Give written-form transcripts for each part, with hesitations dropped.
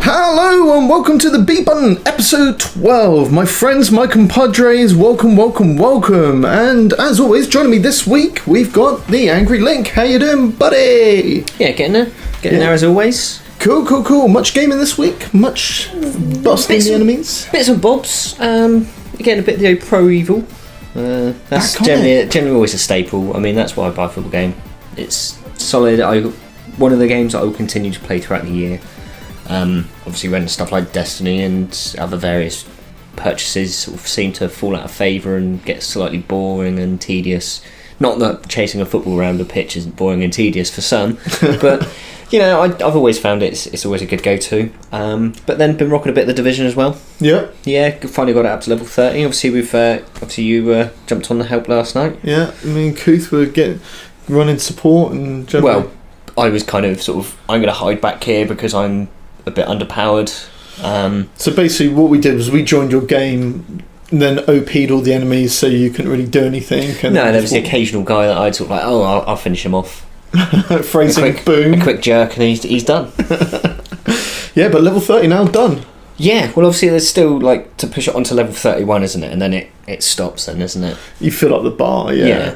Hello and welcome to the B Button, episode 12. My friends, my compadres, welcome. And as always, joining me this week, we've got the Angry Link. How you doing, buddy? Yeah, getting there as always. Cool. Much gaming this week? Much busting the enemies? Bits and bobs. Getting a bit of the Pro Evil. That's generally always a staple. I mean, that's why I buy a football game. It's solid. One of the games that I will continue to play throughout the year. Obviously when stuff like Destiny and other various purchases sort of seem to fall out of favour and get slightly boring and tedious. Not that chasing a football around a pitch isn't boring and tedious for some, but you know, I've always found it's always a good go-to. But then been rocking a bit of the Division as well. Yeah, finally got it up to level 30. Obviously you jumped on the help last night. Yeah, I mean, Kuth were running support and generally... Well, I was kind of I'm going to hide back here because I'm a bit underpowered. So basically what we did was we joined your game and then OP'd all the enemies so you couldn't really do anything. And no, there was the occasional guy that I'd I'll finish him off. Phrasing, boom. A quick jerk and he's done. Yeah, but level 30 now, done. Yeah, well obviously there's still to push it onto level 31, isn't it? And then it stops then, isn't it? You fill up the bar, yeah.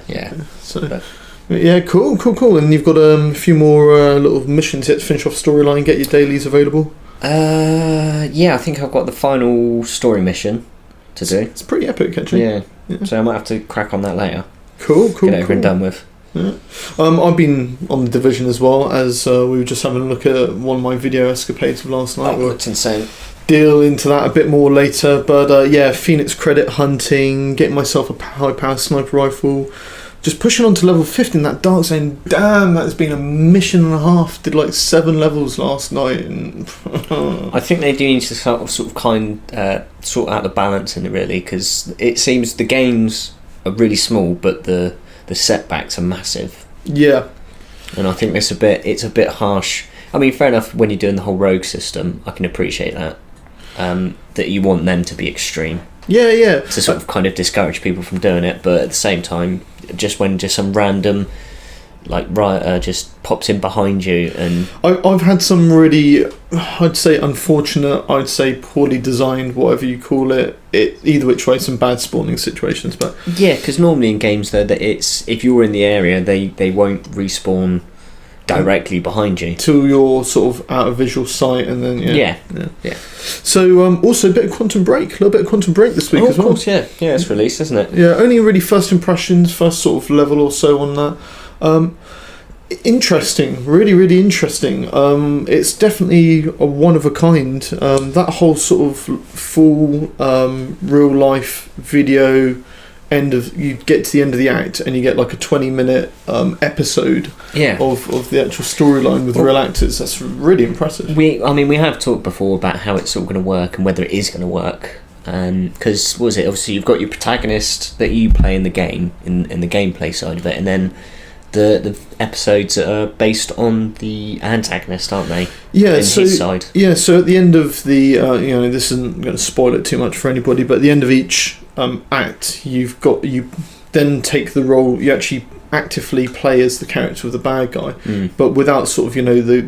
So... Yeah, cool. And you've got a few more little missions yet to finish off storyline, get your dailies available? Yeah, I think I've got the final story mission to do. It's pretty epic, actually. Yeah. So I might have to crack on that later. Cool. Get over and done with. Yeah. I've been on the Division as well, as we were just having a look at one of my video escapades of last night. Oh, that's insane. Deal into that a bit more later, but yeah, Phoenix credit hunting, getting myself a high power sniper rifle. Just pushing on to level 50 in that dark zone. Damn, that's been a mission and a half. Did 7 levels last night. And I think they do need to sort of sort out the balance in it, really, because it seems the games are really small, but the setbacks are massive. Yeah. And I think it's a bit harsh. I mean, fair enough, when you're doing the whole rogue system, I can appreciate that. That you want them to be extreme. Yeah. To sort of kind of discourage people from doing it, but at the same time, just when some random rioter just pops in behind you, and I've had some really, I'd say unfortunate, I'd say poorly designed, whatever you call it, either which way, some bad spawning situations. But yeah, because normally in games though, that it's if you're in the area, they won't respawn directly behind you till you're sort of out of visual sight, and then yeah. So also a bit of Quantum Break, a little bit of Quantum Break this week as well. Of course, yeah, it's released, isn't it? Yeah, only really first impressions, first sort of level or so on that. Interesting, really interesting. It's definitely a one of a kind. That whole sort of full real life video. You get to the end of the act and you get a 20-minute episode of the actual storyline with real actors. That's really impressive. We have talked before about how it's all going to work and whether it is going to work. Because obviously you've got your protagonist that you play in the game, in the gameplay side of it, and then the episodes are based on the antagonist, aren't they? Yeah, his side. Yeah, so at the end of the this isn't going to spoil it too much for anybody, but at the end of each act, you then take the role. You actually actively play as the character of the bad guy, but without sort of the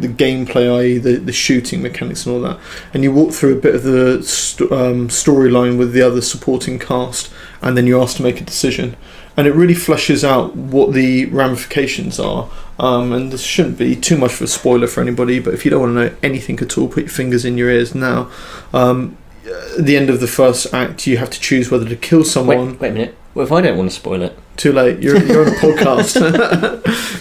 gameplay, i.e. the shooting mechanics and all that. And you walk through a bit of the storyline with the other supporting cast, and then you're asked to make a decision. And it really fleshes out what the ramifications are. And this shouldn't be too much of a spoiler for anybody, but if you don't want to know anything at all, put your fingers in your ears now. At the end of the first act, you have to choose whether to kill someone. Wait a minute. What if I don't want to spoil it? Too late. You're on a podcast.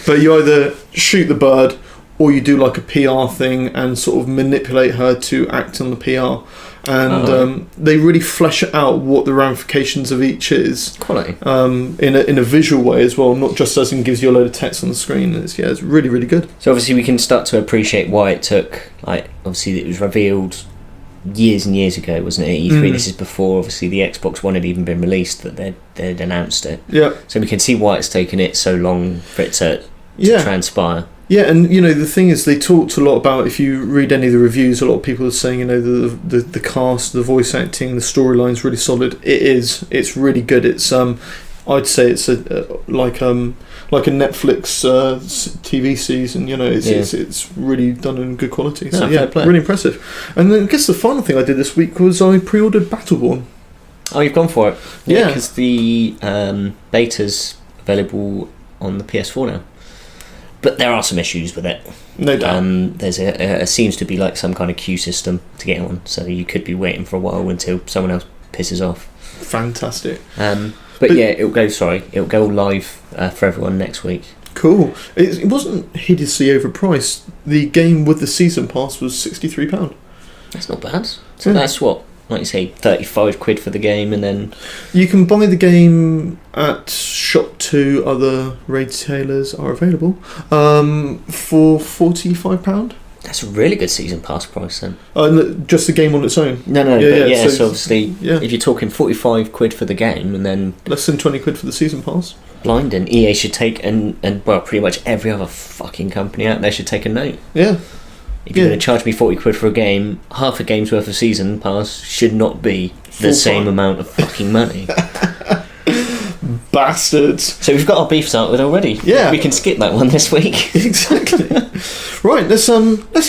But you either shoot the bird or you do a PR thing and sort of manipulate her to act on the PR. And they really flesh out what the ramifications of each is. Quality. In a visual way as well, not just as in gives you a load of text on the screen. It's really, really good. So obviously we can start to appreciate why it took, obviously it was revealed years and years ago, wasn't it, at E3? This is before obviously the Xbox One had even been released, that they'd announced it. Yeah. So we can see why it's taken it so long for it to transpire. Yeah, and you know the thing is, they talked a lot about, if you read any of the reviews, a lot of people are saying, you know, the cast, the voice acting, the storyline's really solid. It is. It's really good. It's I'd say it's like a Netflix TV season. You know, it's really done in good quality. So really impressive. And then I guess the final thing I did this week was I pre-ordered Battleborn. Oh, you've gone for it? Yeah, because the beta's available on the PS4 now. But there are some issues with it. No doubt. There's a seems to be like some kind of queue system to get on, so you could be waiting for a while until someone else pisses off. Fantastic. But yeah, it'll go live for everyone next week. Cool. It wasn't hideously overpriced. The game with the season pass was £63. That's not bad. So that's what, like you say, 35 quid for the game, and then you can buy the game at Shop 2. Other retailers are available for £45. That's a really good season pass price then. Just the game on its own. No, so obviously, if you're talking 45 quid for the game, and then less than 20 quid for the season pass. Blinding. EA should take, and well, pretty much every other fucking company out there should take a note. Yeah. If you're going to charge me 40 quid for a game, half a game's worth of season pass should not be the same amount of fucking money. Bastards. So we've got our beef started with already. Yeah. We can skip that one this week. Exactly. Right, let's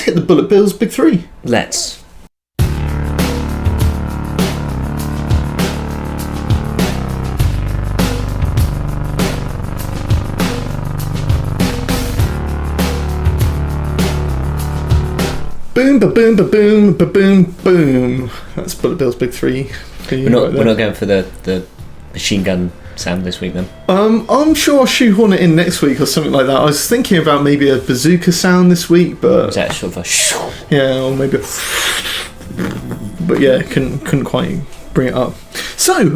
hit the Bullet Bills Big Three. Let's. Boom, ba-boom, ba-boom, ba-boom, boom. That's Bullet Bills Big Three. We're not going for the machine gun sound this week then. I'm sure I'll shoehorn it in next week or something like that. I was thinking about maybe a bazooka sound this week, but is that sort of a or maybe but yeah, couldn't quite bring it up. So,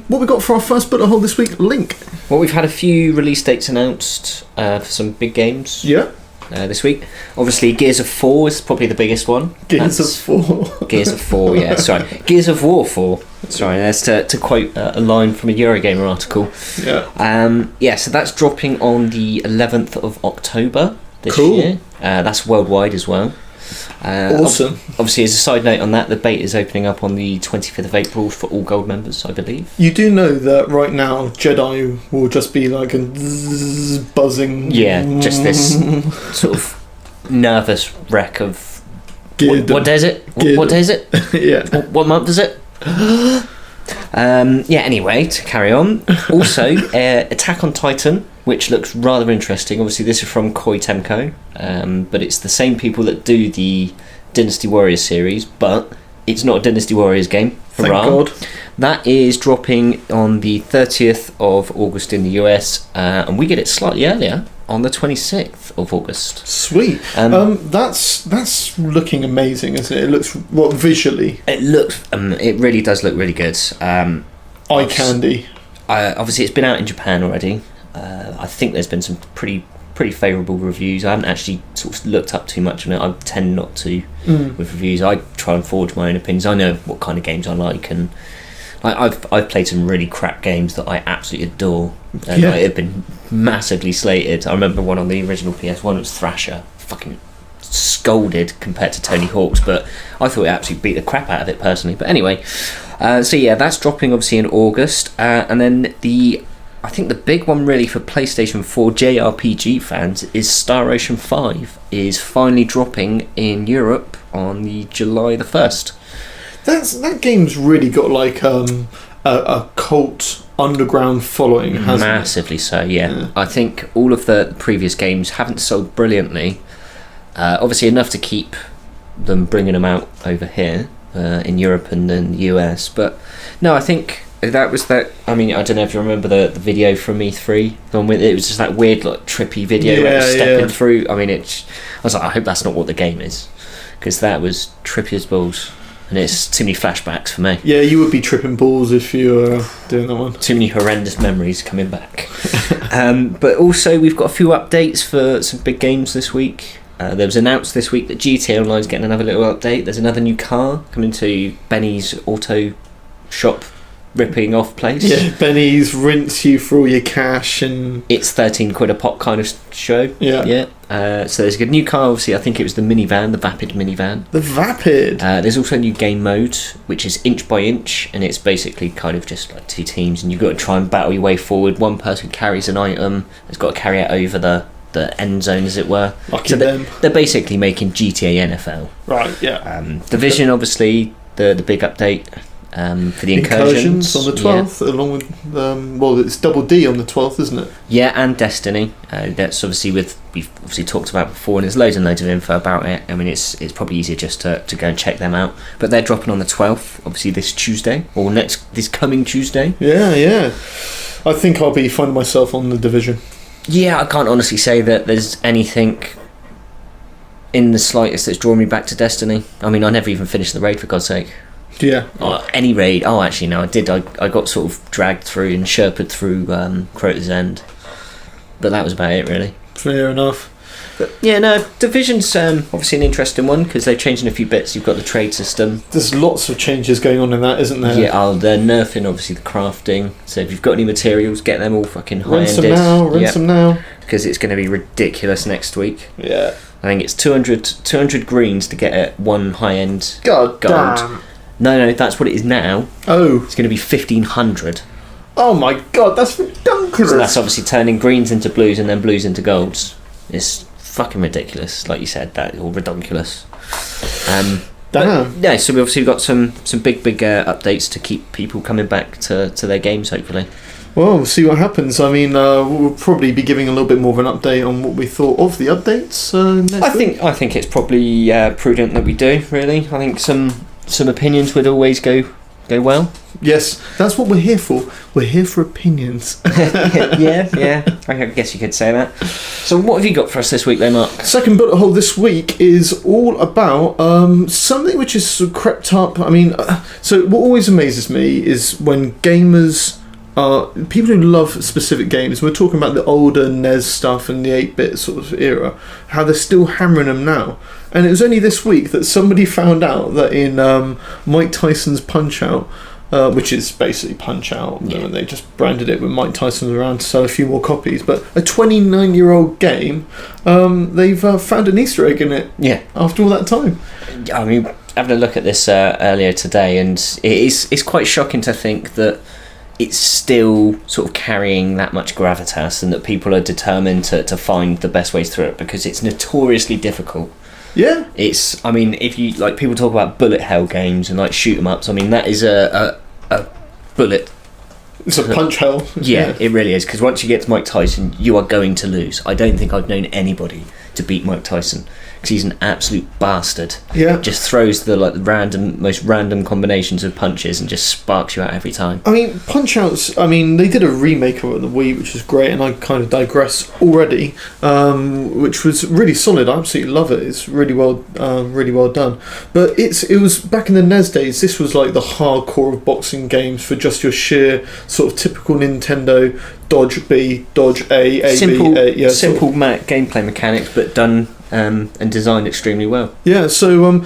what we got for our first bullet hole this week, Link? Well, we've had a few release dates announced for some big games. Yeah. This week, obviously, Gears of 4 is probably the biggest one. Gears of 4. Gears of 4, yeah. Sorry, Gears of War 4. Sorry, that's to quote a line from a Eurogamer article. Yeah. So that's dropping on the 11th of October this cool. year. That's worldwide as well. Awesome. Obviously, as a side note on that, the beta is opening up on the 25th of April for all gold members, I believe. You do know that right now Jedi will just be like a buzzing. Yeah, just this sort of nervous wreck of what day is it? What day is it? Yeah. What month is it? Anyway, to carry on. Also, Attack on Titan, which looks rather interesting. Obviously, this is from Koei Tecmo, but it's the same people that do the Dynasty Warriors series, but it's not a Dynasty Warriors game. Hurrah. Thank God. That is dropping on the 30th of August in the US, and we get it slightly earlier on the 26th of August. Sweet. That's looking amazing, isn't it? It looks visually. It looks. It really does look really good. Eye candy. Obviously, it's been out in Japan already. I think there's been some pretty favourable reviews. I haven't actually sort of looked up too much on it. I tend not to with reviews. I try and forge my own opinions. I know what kind of games I like, and I've played some really crap games that I absolutely adore, and have been massively slated. I remember one on the original PS1. It was Thrasher. Fucking scolded compared to Tony Hawk's, but I thought it absolutely beat the crap out of it personally. But anyway, that's dropping obviously in August, and then I think the big one really for PlayStation 4 JRPG fans is Star Ocean 5 is finally dropping in Europe on the July the 1st. That game's really got like a cult underground following, hasn't it? Massively so, yeah. I think all of the previous games haven't sold brilliantly. Obviously enough to keep them bringing them out over here in Europe and then the US, but no, I think that was that. I mean, I don't know if you remember the video from E3. It was just that weird, like trippy video where it was stepping through. I mean, I was like, I hope that's not what the game is, because that was trippy as balls, and it's too many flashbacks for me. Yeah, you would be tripping balls if you were doing that one. Too many horrendous memories coming back. But also, we've got a few updates for some big games this week. There was announced this week that GTA Online is getting another little update. There's another new car coming to Benny's Auto Shop ripping off place. Yeah, Benny's rinse you for all your cash, and it's 13 quid a pop kind of show. Yeah. So there's a good new car, obviously. I think it was the minivan, the Vapid minivan. The Vapid. There's also a new game mode, which is inch by inch, and it's basically kind of just like 2 teams, and you've got to try and battle your way forward. One person carries an item, has got to carry it over the end zone, as it were. Lucky them. They're basically making GTA NFL. Right, yeah. Division, obviously, the big update. For the incursions on the 12th, along with it's Double D on the 12th, isn't it? Yeah, and Destiny. That's obviously we've obviously talked about before, and there's loads and loads of info about it. I mean, it's probably easier just to go and check them out. But they're dropping on the 12th, obviously this Tuesday or this coming Tuesday. Yeah. I think I'll be finding myself on the Division. Yeah, I can't honestly say that there's anything in the slightest that's drawn me back to Destiny. I mean, I never even finished the raid, for God's sake. Yeah. Any raid. Oh, actually, no, I did. I got sort of dragged through and sherped through Crota's End. But that was about it, really. Fair enough. But yeah, no, Division's obviously an interesting one because they're changing a few bits. You've got the trade system. There's lots of changes going on in that, isn't there? Yeah, they're nerfing, obviously, the crafting. So if you've got any materials, get them all fucking high-ended. Rinse them now. Because it's going to be ridiculous next week. Yeah. I think it's 200 greens to get it 1 high-end God gold. Damn. No, that's what it is now. Oh. It's going to be 1,500. Oh my God, that's ridiculous. So that's obviously turning greens into blues and then blues into golds. It's fucking ridiculous, like you said, that all redonkulous. Damn. Yeah, so we've obviously got some big updates to keep people coming back to their games, hopefully. Well, we'll see what happens. I mean, we'll probably be giving a little bit more of an update on what we thought of the updates next week. I think it's probably prudent that we do, really. I think some opinions would always go well. Yes, that's what we're here for. We're here for opinions. yeah. I guess you could say that. So what have you got for us this week, though, Mark? Second bullet hole this week is all about something which has sort of crept up. I mean, so what always amazes me is when gamers people who love specific games, we're talking about the older NES stuff and the 8-bit sort of era, how they're still hammering them now. And it was only this week that somebody found out that in Mike Tyson's Punch-Out, which is basically Punch-Out, and they just branded it with Mike Tyson around to sell a few more copies, but a 29-year-old game, they've found an Easter egg in it after all that time. I mean, having a look at this earlier today, and it's quite shocking to think that it's still sort of carrying that much gravitas and that people are determined to find the best ways through it, because it's notoriously difficult. Yeah. I mean, if you, like, people talk about bullet hell games and, like, shoot 'em ups, I mean, that is a bullet. It's a punch hell. Yeah, it really is, because once you get to Mike Tyson, you are going to lose. I don't think I've known anybody to beat Mike Tyson, because he's an absolute bastard. Yeah. Just throws the most random combinations of punches and just sparks you out every time. I mean, Punch-Outs, they did a remake of it on the Wii, which was great, and I kind of digress already, which was really solid. I absolutely love it. It's really well done. But it was back in the NES days, this was like the hardcore of boxing games for just your sheer sort of typical Nintendo dodge B, dodge A, simple, B, A. Yeah, simple gameplay mechanics, but done and designed extremely well. Yeah, so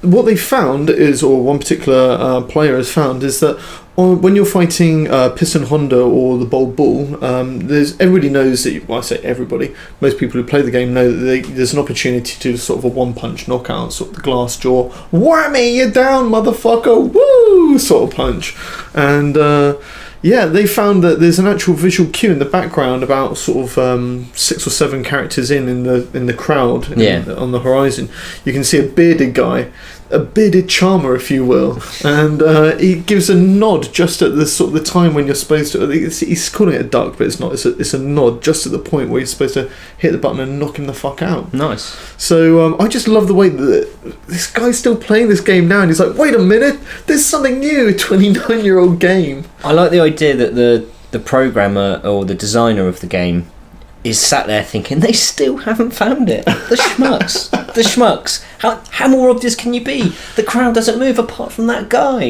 what they found is, or one particular player has found, is that when you're fighting Piston Honda or the Bold Bull, everybody knows that. Well, I say everybody. Most people who play the game know that there's an opportunity to do sort of a one-punch knockout, sort of the glass jaw, whammy, you're down, motherfucker, woo, sort of punch, and. They found that there's an actual visual cue in the background about sort of 6 or 7 characters in the crowd on the horizon. You can see a bearded guy, a bearded charmer, if you will, and he gives a nod just at the sort of the time when you're supposed to. He's calling it a duck, but it's not. It's a nod just at the point where you're supposed to hit the button and knock him the fuck out. Nice. So I just love the way that this guy's still playing this game now, and he's like, wait a minute, there's something new. A 29-year-old game. I like the idea that the programmer or the designer of the game is sat there thinking they still haven't found it. The schmucks. How more obvious can you be? The crowd doesn't move apart from that guy.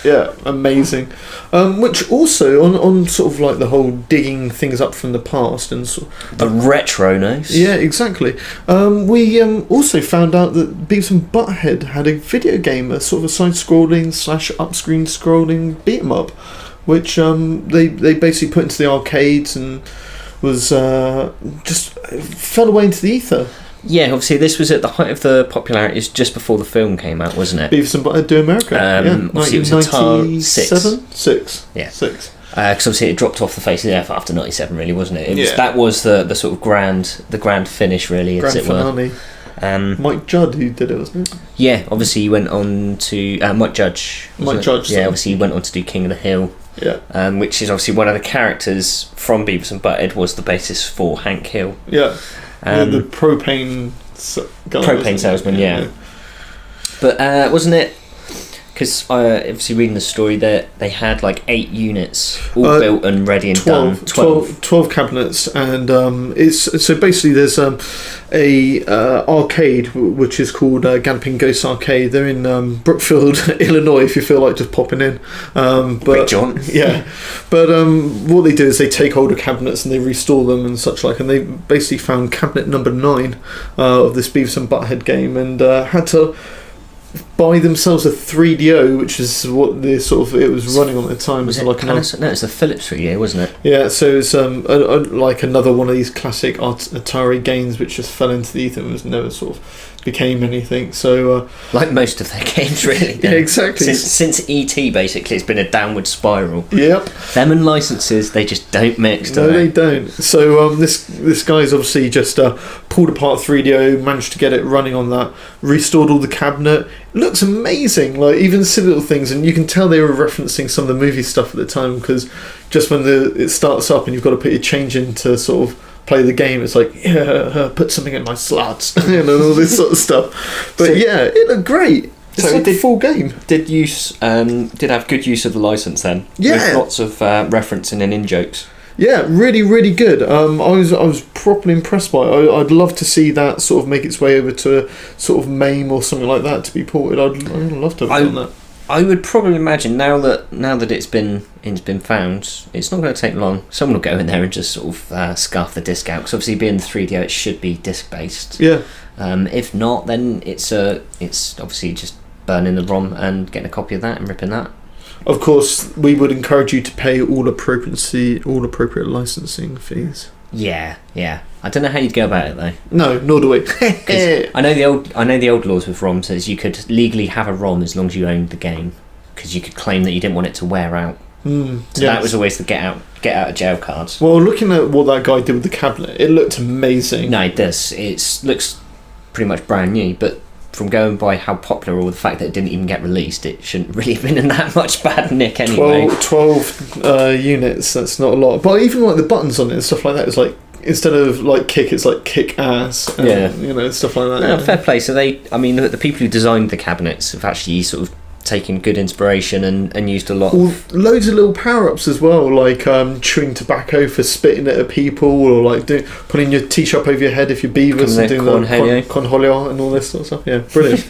Yeah, amazing. Which also on sort of like the whole digging things up from the past and sort of, the retro-ness. Yeah, exactly. We also found out that Beavis and Butthead had a video game, a sort of a side-scrolling / up-screen scrolling beat 'em up, which they basically put into the arcades and was just fell away into the ether. Yeah, obviously this was at the height of the popularity. It was just before the film came out, wasn't it? Beavis and Butthead Do America. Obviously it was Atari 6. Yeah, 6. Because obviously it dropped off the face of the earth after 97, really, wasn't it? Yeah. Was the sort of grand finish, really, as it finale. were. Mike Judd who did it, wasn't it? Yeah, obviously he went on to Mike Judge. Yeah, obviously he went on to do King of the Hill. Yeah. Which is obviously one of the characters from Beavis and Butthead was the basis for Hank Hill. Yeah. The propane salesman, yeah. But wasn't it? Because obviously reading the story, that they had like 8 units all built and ready and 12 cabinets, and it's so basically there's a arcade which is called Galloping Ghost Arcade. They're in Brookfield, Illinois, if you feel like just popping in. Quick jaunt. Yeah, but what they do is they take older cabinets and they restore them and such like, and they basically found cabinet number 9 of this Beavis and Butthead game, and had to buy themselves a 3DO, which is what the sort of it was running on at the time. Was it like no, it's the Philips 3DO, wasn't it? Yeah, so it's like another one of these classic Atari games which just fell into the ether and was never sort of became anything. So like most of their games, really. Yeah, exactly. Since ET, basically, it's been a downward spiral. Yep. Them and licenses, they just don't mix. No, they don't. So this guy's obviously just pulled apart 3DO, managed to get it running on that, restored all the cabinet. It looks amazing, like even silly little things, and you can tell they were referencing some of the movie stuff at the time, because just when it starts up and you've got to put your change in to sort of play the game, it's like, yeah, put something in my slots, and all this sort of stuff. But yeah, it looked great. It's like a full game. Did have good use of the license then? Yeah, with lots of referencing and in jokes. Yeah, really, really good. I was properly impressed by it. I'd love to see that sort of make its way over to a sort of MAME or something like that to be ported. I'd love to have done that. I would probably imagine now that it's been found, it's not going to take long. Someone will go in there and just sort of scarf the disc out, because obviously being the 3DO, it should be disc based. Yeah. If not, then it's obviously just burning the ROM and getting a copy of that and ripping that. Of course, we would encourage you to pay all appropriate licensing fees. Yeah. I don't know how you'd go about it though. No, nor do we. I know the old laws with ROMs is you could legally have a ROM as long as you owned the game, because you could claim that you didn't want it to wear out. That was always the get out of jail cards. Well, looking at what that guy did with the cabinet, it looked amazing. No, it does. It looks pretty much brand new, but from going by how popular, or the fact that it didn't even get released, it shouldn't really have been in that much bad nick anyway. 12 units, that's not a lot. But even like the buttons on it and stuff like that, it's like, instead of like kick, it's like kick ass, and, stuff like that. No, fair play. So the people who designed the cabinets have actually sort of taken good inspiration and used a lot loads of little power-ups as well, like chewing tobacco for spitting it at people, or like putting your t-shirt over your head if you're Beavis, and doing the conholio and all this sort of stuff. Yeah, brilliant.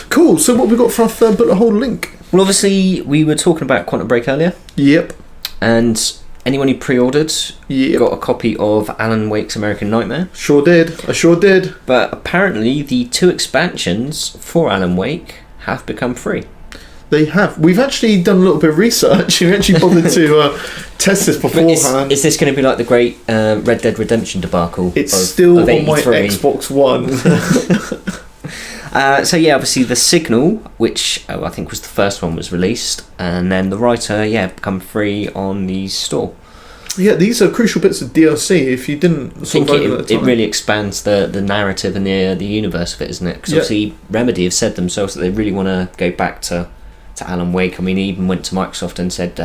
Cool. So what we got for our third bullet hole, Link? Well, obviously we were talking about Quantum Break earlier. Yep. And anyone who pre-ordered got a copy of Alan Wake's American Nightmare. I sure did. But apparently the 2 expansions for Alan Wake have become free. They have. We've actually done a little bit of research. We actually bothered to test this beforehand. Is this going to be like the great Red Dead Redemption debacle? It's still on my Xbox One. So yeah, obviously the Signal, which I think was the first one, was released, and then the Writer, become free on the store. Yeah, these are crucial bits of DLC. If you didn't sort of own it really expands the narrative and the universe of it, isn't it? Because obviously Remedy have said themselves that they really want to go back to Alan Wake. I mean, he even went to Microsoft and said,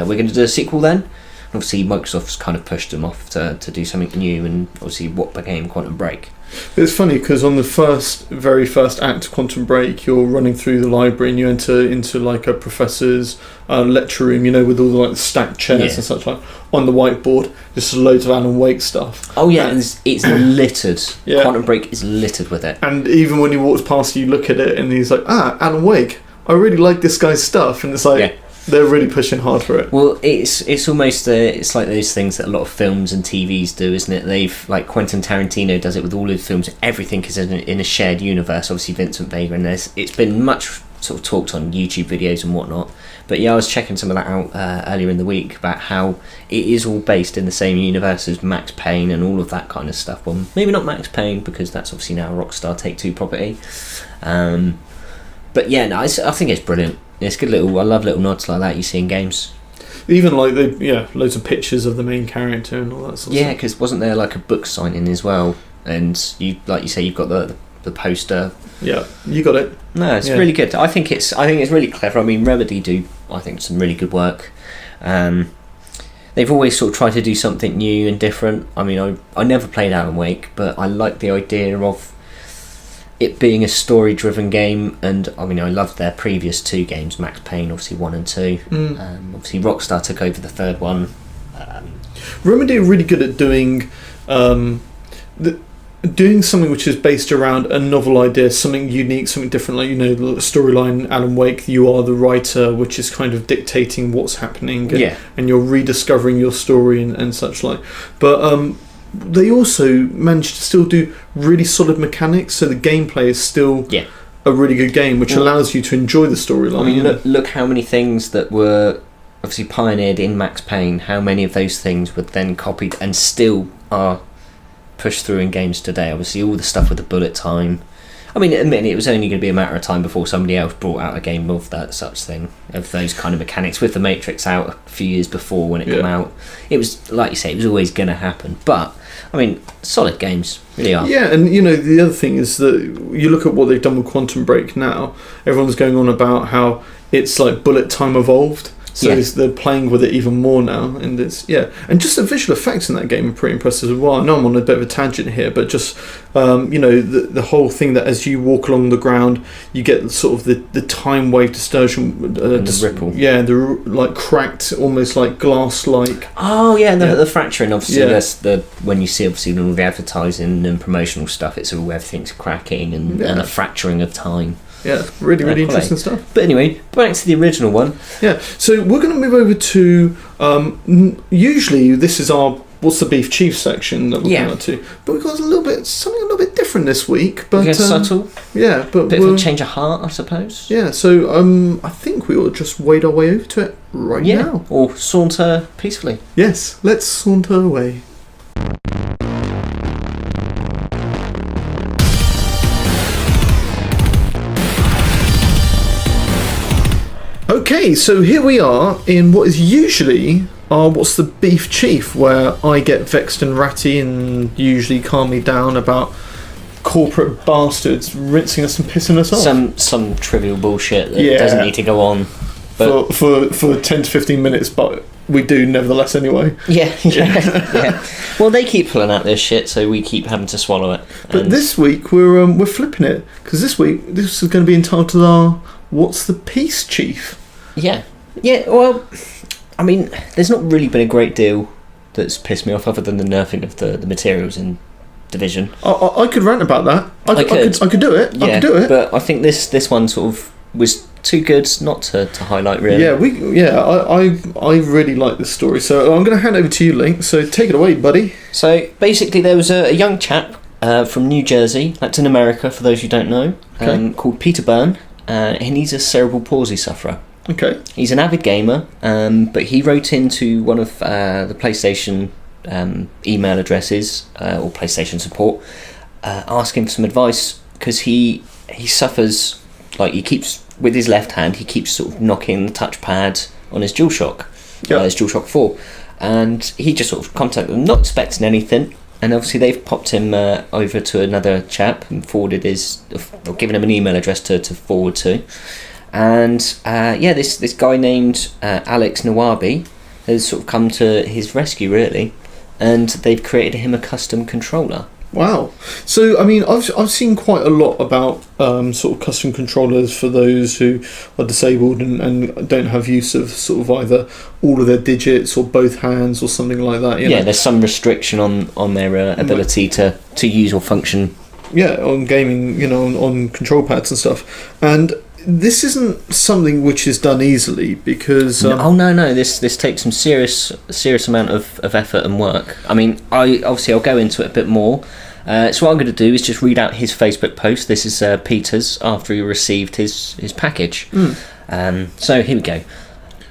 we're going to do a sequel then. And obviously Microsoft's kind of pushed them off to do something new, and obviously what became Quantum Break. It's funny because on the very first act of Quantum Break, you're running through the library and you enter into like a professor's lecture room, with all the like stacked chairs and such like. On the whiteboard, just loads of Alan Wake stuff. Oh yeah, it's littered. Yeah. Quantum Break is littered with it. And even when he walks past you, look at it and he's like, Alan Wake, I really like this guy's stuff. And it's like, they're really pushing hard for it. Well, it's almost it's like those things that a lot of films and TVs do, isn't it? They've like Quentin Tarantino does it with all his films. Everything is in a shared universe. Obviously, Vincent Vega, and it's been much sort of talked on YouTube videos and whatnot. But yeah, I was checking some of that out earlier in the week about how it is all based in the same universe as Max Payne and all of that kind of stuff. Well, maybe not Max Payne because that's obviously now a Rockstar Take-Two property. But yeah, no, I think it's brilliant. It's good I love little nods like that you see in games. Even like loads of pictures of the main character and all that sort of stuff. Yeah, because wasn't there like a book signing as well? And you, like you say, you've got the poster. Yeah, you got it. No, it's really good. I think it's really clever. I mean, Remedy do, I think, some really good work. They've always sort of tried to do something new and different. I mean, I never played Alan Wake, but I like the idea of it being a story-driven game, and I mean, I loved their previous two games, Max Payne, obviously 1 and 2. Obviously, Rockstar took over the third one. Remedy are really good at doing doing something which is based around a novel idea, something unique, something different. Like the storyline, Alan Wake, you are the writer, which is kind of dictating what's happening, and you're rediscovering your story and such like. But they also managed to still do really solid mechanics, so the gameplay is still a really good game, which allows you to enjoy the storyline. I mean, look how many things that were obviously pioneered in Max Payne, how many of those things were then copied and still are pushed through in games today. Obviously, all the stuff with the bullet time. I mean, admittedly, it was only going to be a matter of time before somebody else brought out a game of that such thing, of those kind of mechanics, with the Matrix out a few years before when it came out. It was, like you say, it was always going to happen. But, I mean, solid games, really are. Yeah, and the other thing is that you look at what they've done with Quantum Break now, everyone's going on about how it's like bullet time evolved. So they're playing with it even more now, and and just the visual effects in that game are pretty impressive as well. I know I'm on a bit of a tangent here, but just the whole thing that as you walk along the ground, you get sort of the time wave distortion, the ripple. Yeah, the like cracked, almost like glass-like. Oh yeah, the fracturing. Obviously, that's when you see obviously all the advertising and promotional stuff. It's all everything's cracking and a fracturing of time. Yeah, really interesting stuff. But anyway, back to the original one. Yeah, so we're going to move over to, usually this is our What's the Beef Chief section that we're going to, but we've got something a little bit different this week. But subtle. Yeah, but bit of a change of heart, I suppose. Yeah, so I think we ought to just wade our way over to it now. Or saunter peacefully. Yes, let's saunter away. Okay, so here we are in what is usually our What's the Beef Chief, where I get vexed and ratty and usually calm me down about corporate bastards rinsing us and pissing us off. Some trivial bullshit that doesn't need to go on. But for 10 to 15 minutes, but we do nevertheless anyway. Yeah. Well, they keep pulling out their shit, so we keep having to swallow it. But this week we're flipping it, because this week this is going to be entitled our What's the Peace Chief. Yeah. Well, I mean, there's not really been a great deal that's pissed me off other than the nerfing of the materials in Division. I could rant about that. I could do it. Yeah, I could do it. But I think this one sort of was too good not to highlight, really. Yeah, I really like this story. So I'm going to hand over to you, Link. So take it away, buddy. So basically, there was a young chap from New Jersey, that's in America for those who don't know, called Peter Byrne, and he's a cerebral palsy sufferer. Okay. He's an avid gamer, but he wrote into one of the PlayStation email addresses or PlayStation support, asking for some advice, because he suffers, like, he keeps, with his left hand, he keeps sort of knocking the touchpad on his DualShock, his DualShock 4, and he just sort of contacted them, not expecting anything, and obviously they've popped him over to another chap and forwarded or given him an email address to forward to. And this guy named Alex Nawabi has sort of come to his rescue, really, and they've created him a custom controller. Wow. So, I mean, I've seen quite a lot about sort of custom controllers for those who are disabled and don't have use of sort of either all of their digits or both hands or something like that. You know? There's some restriction on their ability to use or function. Yeah, on gaming, you know, on control pads and stuff. And this isn't something which is done easily because... No. This takes some serious amount of effort and work. I mean, I'll go into it a bit more. So what I'm going to do is just read out his Facebook post. This is Peter's after he received his package. So here we go.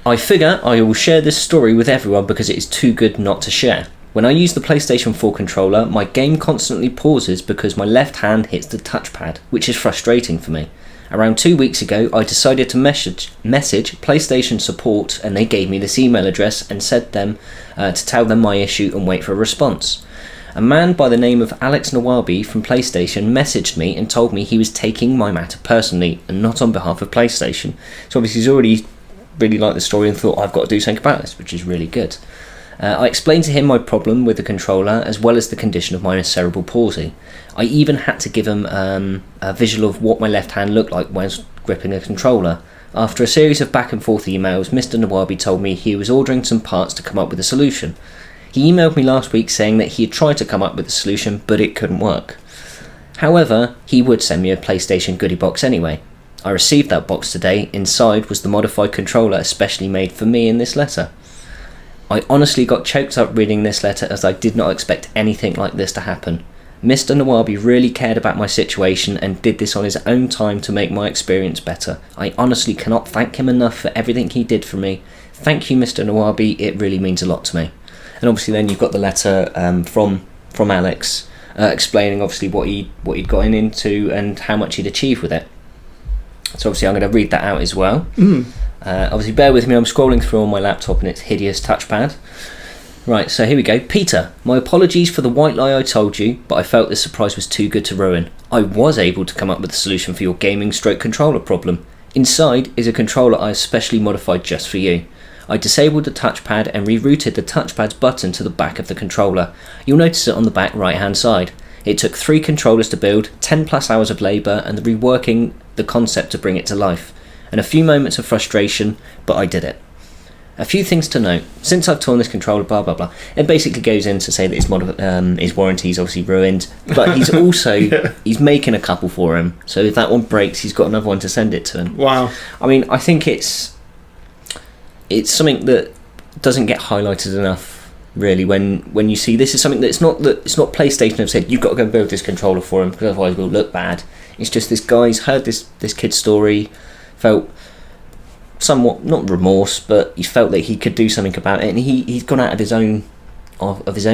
I figure I will share this story with everyone because it is too good not to share. When I use the PlayStation 4 controller, my game constantly pauses because my left hand hits the touchpad, which is frustrating for me. Around 2 weeks ago, I decided to message PlayStation support, and they gave me this email address and said to tell them my issue and wait for a response. A man by the name of Alex Nawabi from PlayStation messaged me and told me he was taking my matter personally and not on behalf of PlayStation. So obviously he's already really liked the story and thought, I've got to do something about this, which is really good. I explained to him my problem with the controller as well as the condition of my cerebral palsy. I even had to give him a visual of what my left hand looked like when I was gripping a controller. After a series of back and forth emails, Mr. Nawabi told me he was ordering some parts to come up with a solution. He emailed me last week saying that he had tried to come up with a solution but it couldn't work. However, he would send me a PlayStation goodie box anyway. I received that box today. Inside was the modified controller especially made for me in this letter. I honestly got choked up reading this letter as I did not expect anything like this to happen. Mr. Nawabi really cared about my situation and did this on his own time to make my experience better. I honestly cannot thank him enough for everything he did for me. Thank you, Mr. Nawabi, it really means a lot to me. And obviously then you've got the letter from Alex explaining obviously what he'd gotten into and how much he'd achieved with it. So obviously I'm going to read that out as well. Obviously bear with me, I'm scrolling through on my laptop and its hideous touchpad. Right, so here we go. Peter, my apologies for the white lie I told you, but I felt this surprise was too good to ruin. I was able to come up with a solution for your gaming stroke controller problem. Inside is a controller I specially modified just for you. I disabled the touchpad and rerouted the touchpad's button to the back of the controller. You'll notice it on the back right hand side. It took 3 controllers to build, 10 plus hours of labour and the reworking the concept to bring it to life. And a few moments of frustration, but I did it. A few things to note. Since I've torn this controller, blah blah blah. It basically goes in to say that his warranty is obviously ruined, but he's also he's making a couple for him. So if that one breaks, he's got another one to send it to him. Wow. I mean, I think it's something that doesn't get highlighted enough. Really, when you see this is something it's not PlayStation have said you've got to go build this controller for him because otherwise it will look bad. It's just this guy's heard this kid's story, felt somewhat not remorse, but he felt that he could do something about it, and he's gone out of his own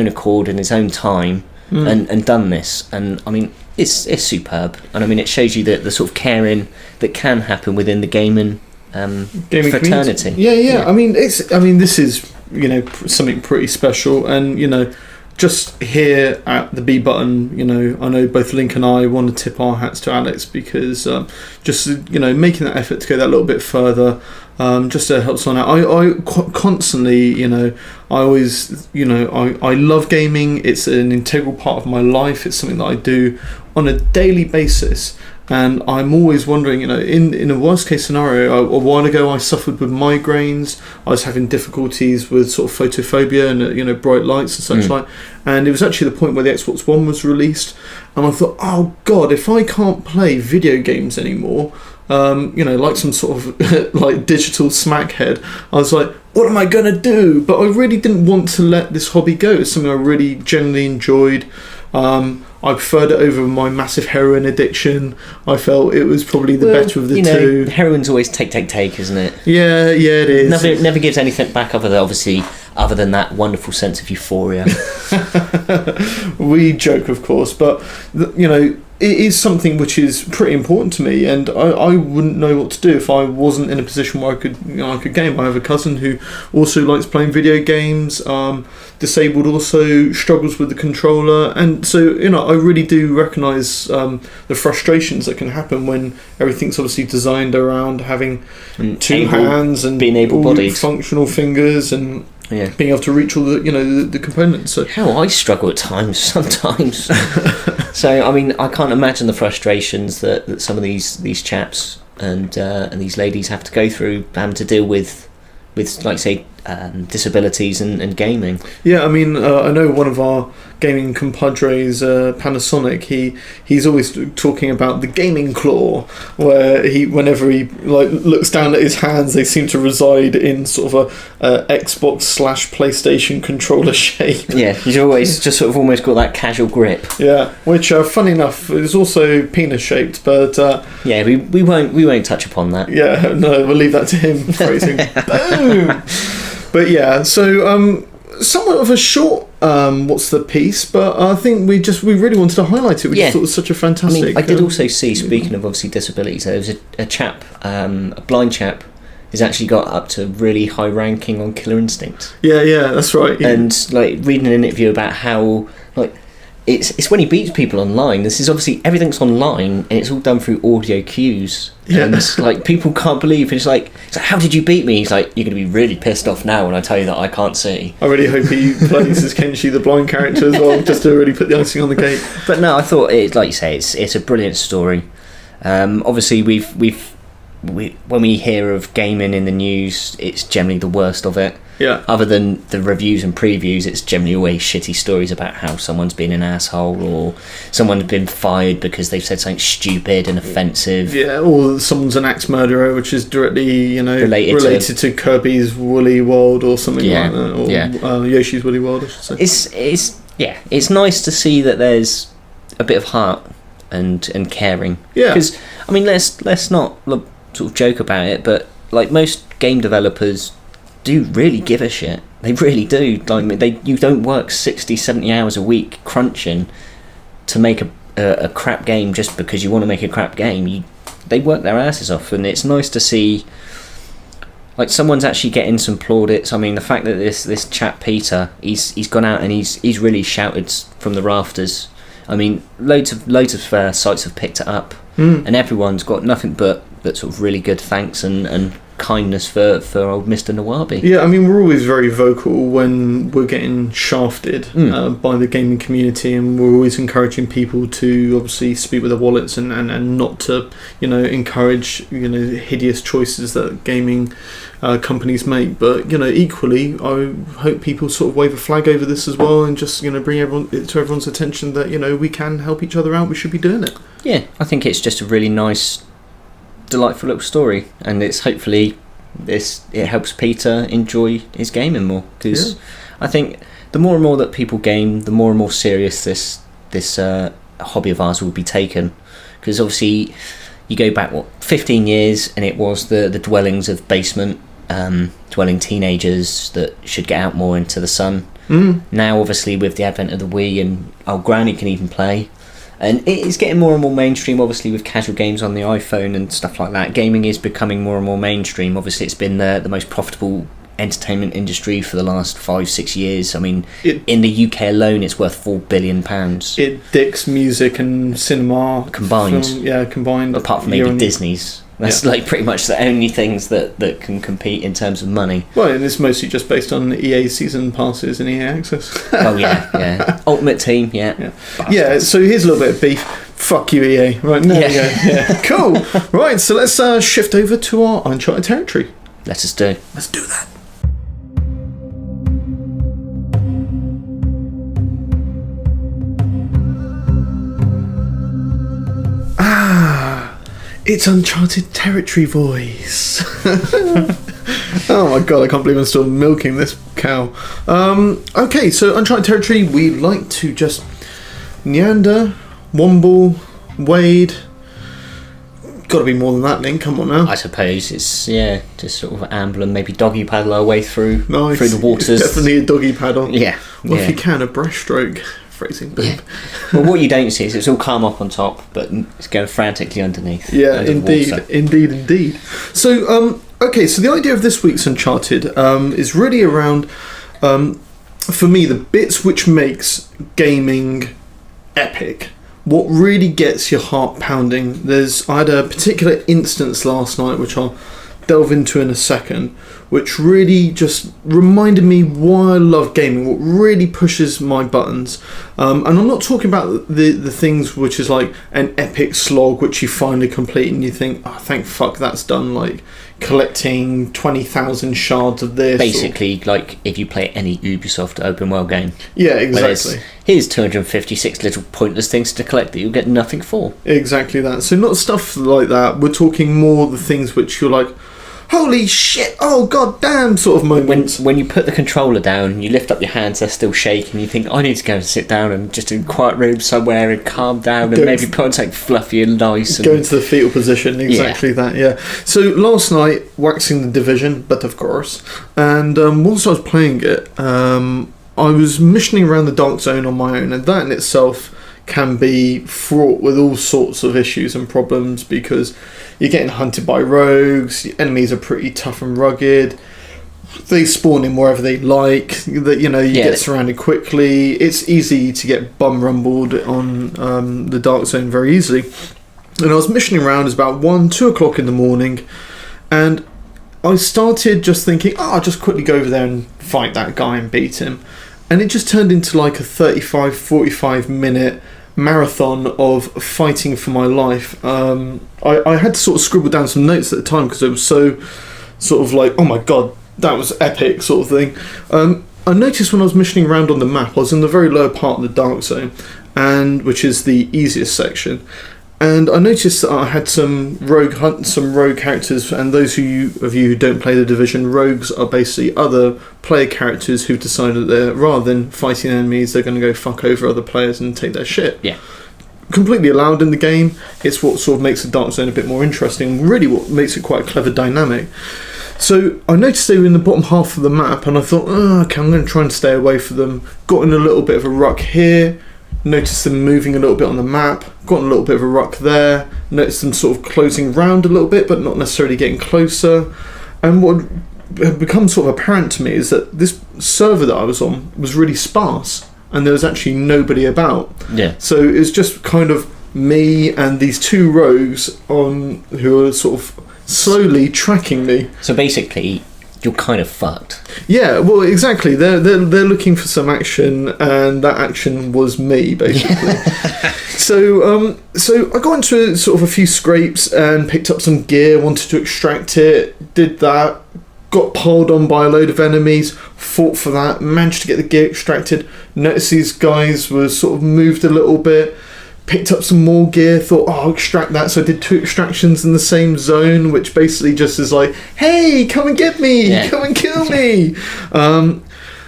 accord in his own time and done this. And I mean, it's superb, and I mean it shows you the sort of caring that can happen within the gaming fraternity. Yeah. I mean, this is something pretty special, and just here at the B button, I know both Link and I want to tip our hats to Alex because just making that effort to go that little bit further, just to help someone out. I constantly, I always, I love gaming. It's an integral part of my life. It's something that I do on a daily basis. And I'm always wondering, in a worst case scenario, a while ago I suffered with migraines. I was having difficulties with sort of photophobia and bright lights and such like. And it was actually the point where the Xbox One was released, and I thought, oh God, if I can't play video games anymore, like some sort of like digital smackhead, I was like, what am I gonna do? But I really didn't want to let this hobby go. It's something I really genuinely enjoyed. I preferred it over my massive heroin addiction. I felt it was probably the better of the two. Heroin's always take, isn't it? Yeah, it is. Never gives anything back other than that wonderful sense of euphoria. We joke, of course, but it is something which is pretty important to me, and I wouldn't know what to do if I wasn't in a position where I could game. I have a cousin who also likes playing video games, disabled, also struggles with the controller, and so I really do recognise the frustrations that can happen when everything's obviously designed around having two hands and being able-bodied, functional fingers and being able to reach all the components. So how I struggle at times sometimes. So I mean, I can't imagine the frustrations that some of these chaps and these ladies have to go through, having to deal with like say disabilities and gaming. Yeah, I mean, I know one of our gaming compadres, Panasonic. He's always talking about the gaming claw, where whenever he looks down at his hands, they seem to reside in sort of a Xbox / PlayStation controller shape. Yeah, he's always just sort of almost got that casual grip. Yeah, which funny enough is also penis shaped, but yeah, we won't touch upon that. Yeah, no, we'll leave that to him. Phrasing. Boom. But yeah, so somewhat of a short what's the piece, but I think we really wanted to highlight it. We just thought it was such a fantastic. I mean, I did also see, speaking of obviously disabilities, there was a chap, a blind chap, who's actually got up to really high ranking on Killer Instinct. Yeah, that's right. Yeah. And like reading an interview about how like it's when he beats people online. This is obviously everything's online and it's all done through audio cues. Yeah. And like people can't believe it's like how did you beat me? He's like, you're going to be really pissed off now when I tell you that I can't see. I really hope he plays as Kenshi, the blind character, as well, just to really put the icing on the cake. But no, I thought it, like you say, it's a brilliant story. Obviously when we hear of gaming in the news, it's generally the worst of it. Yeah. Other than the reviews and previews, it's generally always shitty stories about how someone's been an asshole or someone's been fired because they've said something stupid and offensive. Yeah, or someone's an axe murderer, which is directly, related to Kirby's Woolly World or something like that, or Yoshi's Woolly World, I should say. It's nice to see that there's a bit of heart and caring. Yeah. Because I mean, let's not sort of joke about it, but like most game developers do really give a shit. They really do. Like you don't work 60-70 hours a week crunching to make a crap game just because you want to make a crap game. They work their asses off, and it's nice to see like someone's actually getting some plaudits. I mean, the fact that this chap Peter, he's gone out and he's really shouted from the rafters. I mean, loads of sites have picked it up, and everyone's got nothing but sort of really good thanks and kindness for old Mr. Nawabi. Yeah, I mean, we're always very vocal when we're getting shafted by the gaming community, and we're always encouraging people to obviously speak with their wallets and not to encourage hideous choices that gaming companies make. But equally, I hope people sort of wave a flag over this as well, and just bring everyone's attention that we can help each other out. We should be doing it. Yeah, I think it's just a really nice, delightful little story, and it's hobby it helps Peter enjoy his gaming more, because I think the more and more that people game, the more and more serious this hobby of ours will be taken, because obviously you go back 15 years and it was the dwellings of basement dwelling teenagers that should get out more into the sun. Now obviously with the advent of the Wii and old Granny can even play. And it is getting more and more mainstream, obviously, with casual games on the iPhone and stuff like that. Gaming is becoming more and more mainstream. Obviously, it's been the most profitable entertainment industry for the last 5-6 years. I mean, in the UK alone, it's worth £4 billion. It dicks music and cinema combined. Combined. Apart from maybe Disney's. That's like pretty much the only things that can compete in terms of money. Well, and it's mostly just based on EA season passes and EA access. Oh yeah. Ultimate Team, yeah. So here's a little bit of beef. Fuck you, EA. Right, there we go. Yeah, cool. Right, so let's shift over to our Uncharted territory. Let's do that. It's Uncharted territory voice. Oh my god, I can't believe I'm still milking this cow. Okay, so Uncharted territory, we like to just neander, womble, wade. Got to be more than that, Link. Come on now. I suppose it's just sort of amble and maybe doggy paddle our way through the waters. It's definitely a doggy paddle. Yeah. Well, if you can, a breaststroke. Phrasing, yeah. Well, what you don't see is it's all calm up on top, but it's going frantically underneath. Yeah, indeed. So, okay, so the idea of this week's Uncharted is really around, for me, the bits which makes gaming epic. What really gets your heart pounding. I had a particular instance last night, which I'll delve into in a second, which really just reminded me why I love gaming, what really pushes my buttons. And I'm not talking about the things which is like an epic slog which you finally complete and you think, oh, thank fuck that's done, like collecting 20,000 shards of this. Basically, like if you play any Ubisoft open world game. Yeah, exactly. Here's 256 little pointless things to collect that you'll get nothing for. Exactly that. So not stuff like that. We're talking more the things which you're like, holy shit, oh god damn sort of moments. When you put the controller down, you lift up your hands, they're still shaking, you think, I need to go and sit down and just in a quiet room somewhere and calm down and maybe put on something fluffy and nice. And go into the fetal position, exactly that, yeah. So last night, waxing the Division, but of course, and whilst I was playing it, I was missioning around the Dark Zone on my own, and that in itself can be fraught with all sorts of issues and problems because you're getting hunted by rogues, the enemies are pretty tough and rugged, they spawn in wherever they like, that you get surrounded quickly, it's easy to get bum rumbled on the Dark Zone very easily. And I was missioning around, it's about 1-2 o'clock in the morning, and I started just thinking, I'll just quickly go over there and fight that guy and beat him. And it just turned into like a 35-45 minute marathon of fighting for my life. I had to sort of scribble down some notes at the time because it was so sort of like, oh my god, that was epic sort of thing. I noticed when I was missioning around on the map, I was in the very lower part of the Dark Zone, and which is the easiest section. And I noticed that I had some rogue characters, and those of you who don't play the Division, rogues are basically other player characters who've decided that rather than fighting enemies, they're going to go fuck over other players and take their shit. Yeah. Completely allowed in the game. It's what sort of makes the Dark Zone a bit more interesting, really what makes it quite a clever dynamic. So I noticed they were in the bottom half of the map, and I thought, okay, I'm going to try and stay away from them. Got in a little bit of a ruck here, noticed them moving a little bit on the map, got in a little bit of a ruck there, noticed them sort of closing round a little bit but not necessarily getting closer. And what had become sort of apparent to me is that this server that I was on was really sparse and there was actually nobody about. Yeah. So it was just kind of me and these two rogues who are sort of slowly tracking me. So basically you're kind of fucked. Yeah, well, exactly. They're looking for some action, and that action was me, basically. So I got into sort of a few scrapes and picked up some gear, wanted to extract it, did that, got piled on by a load of enemies, fought for that, managed to get the gear extracted, noticed these guys were sort of moved a little bit, picked up some more gear, thought, I'll extract that. So I did 2 extractions in the same zone, which basically just is like, hey, come and get me, come and kill me.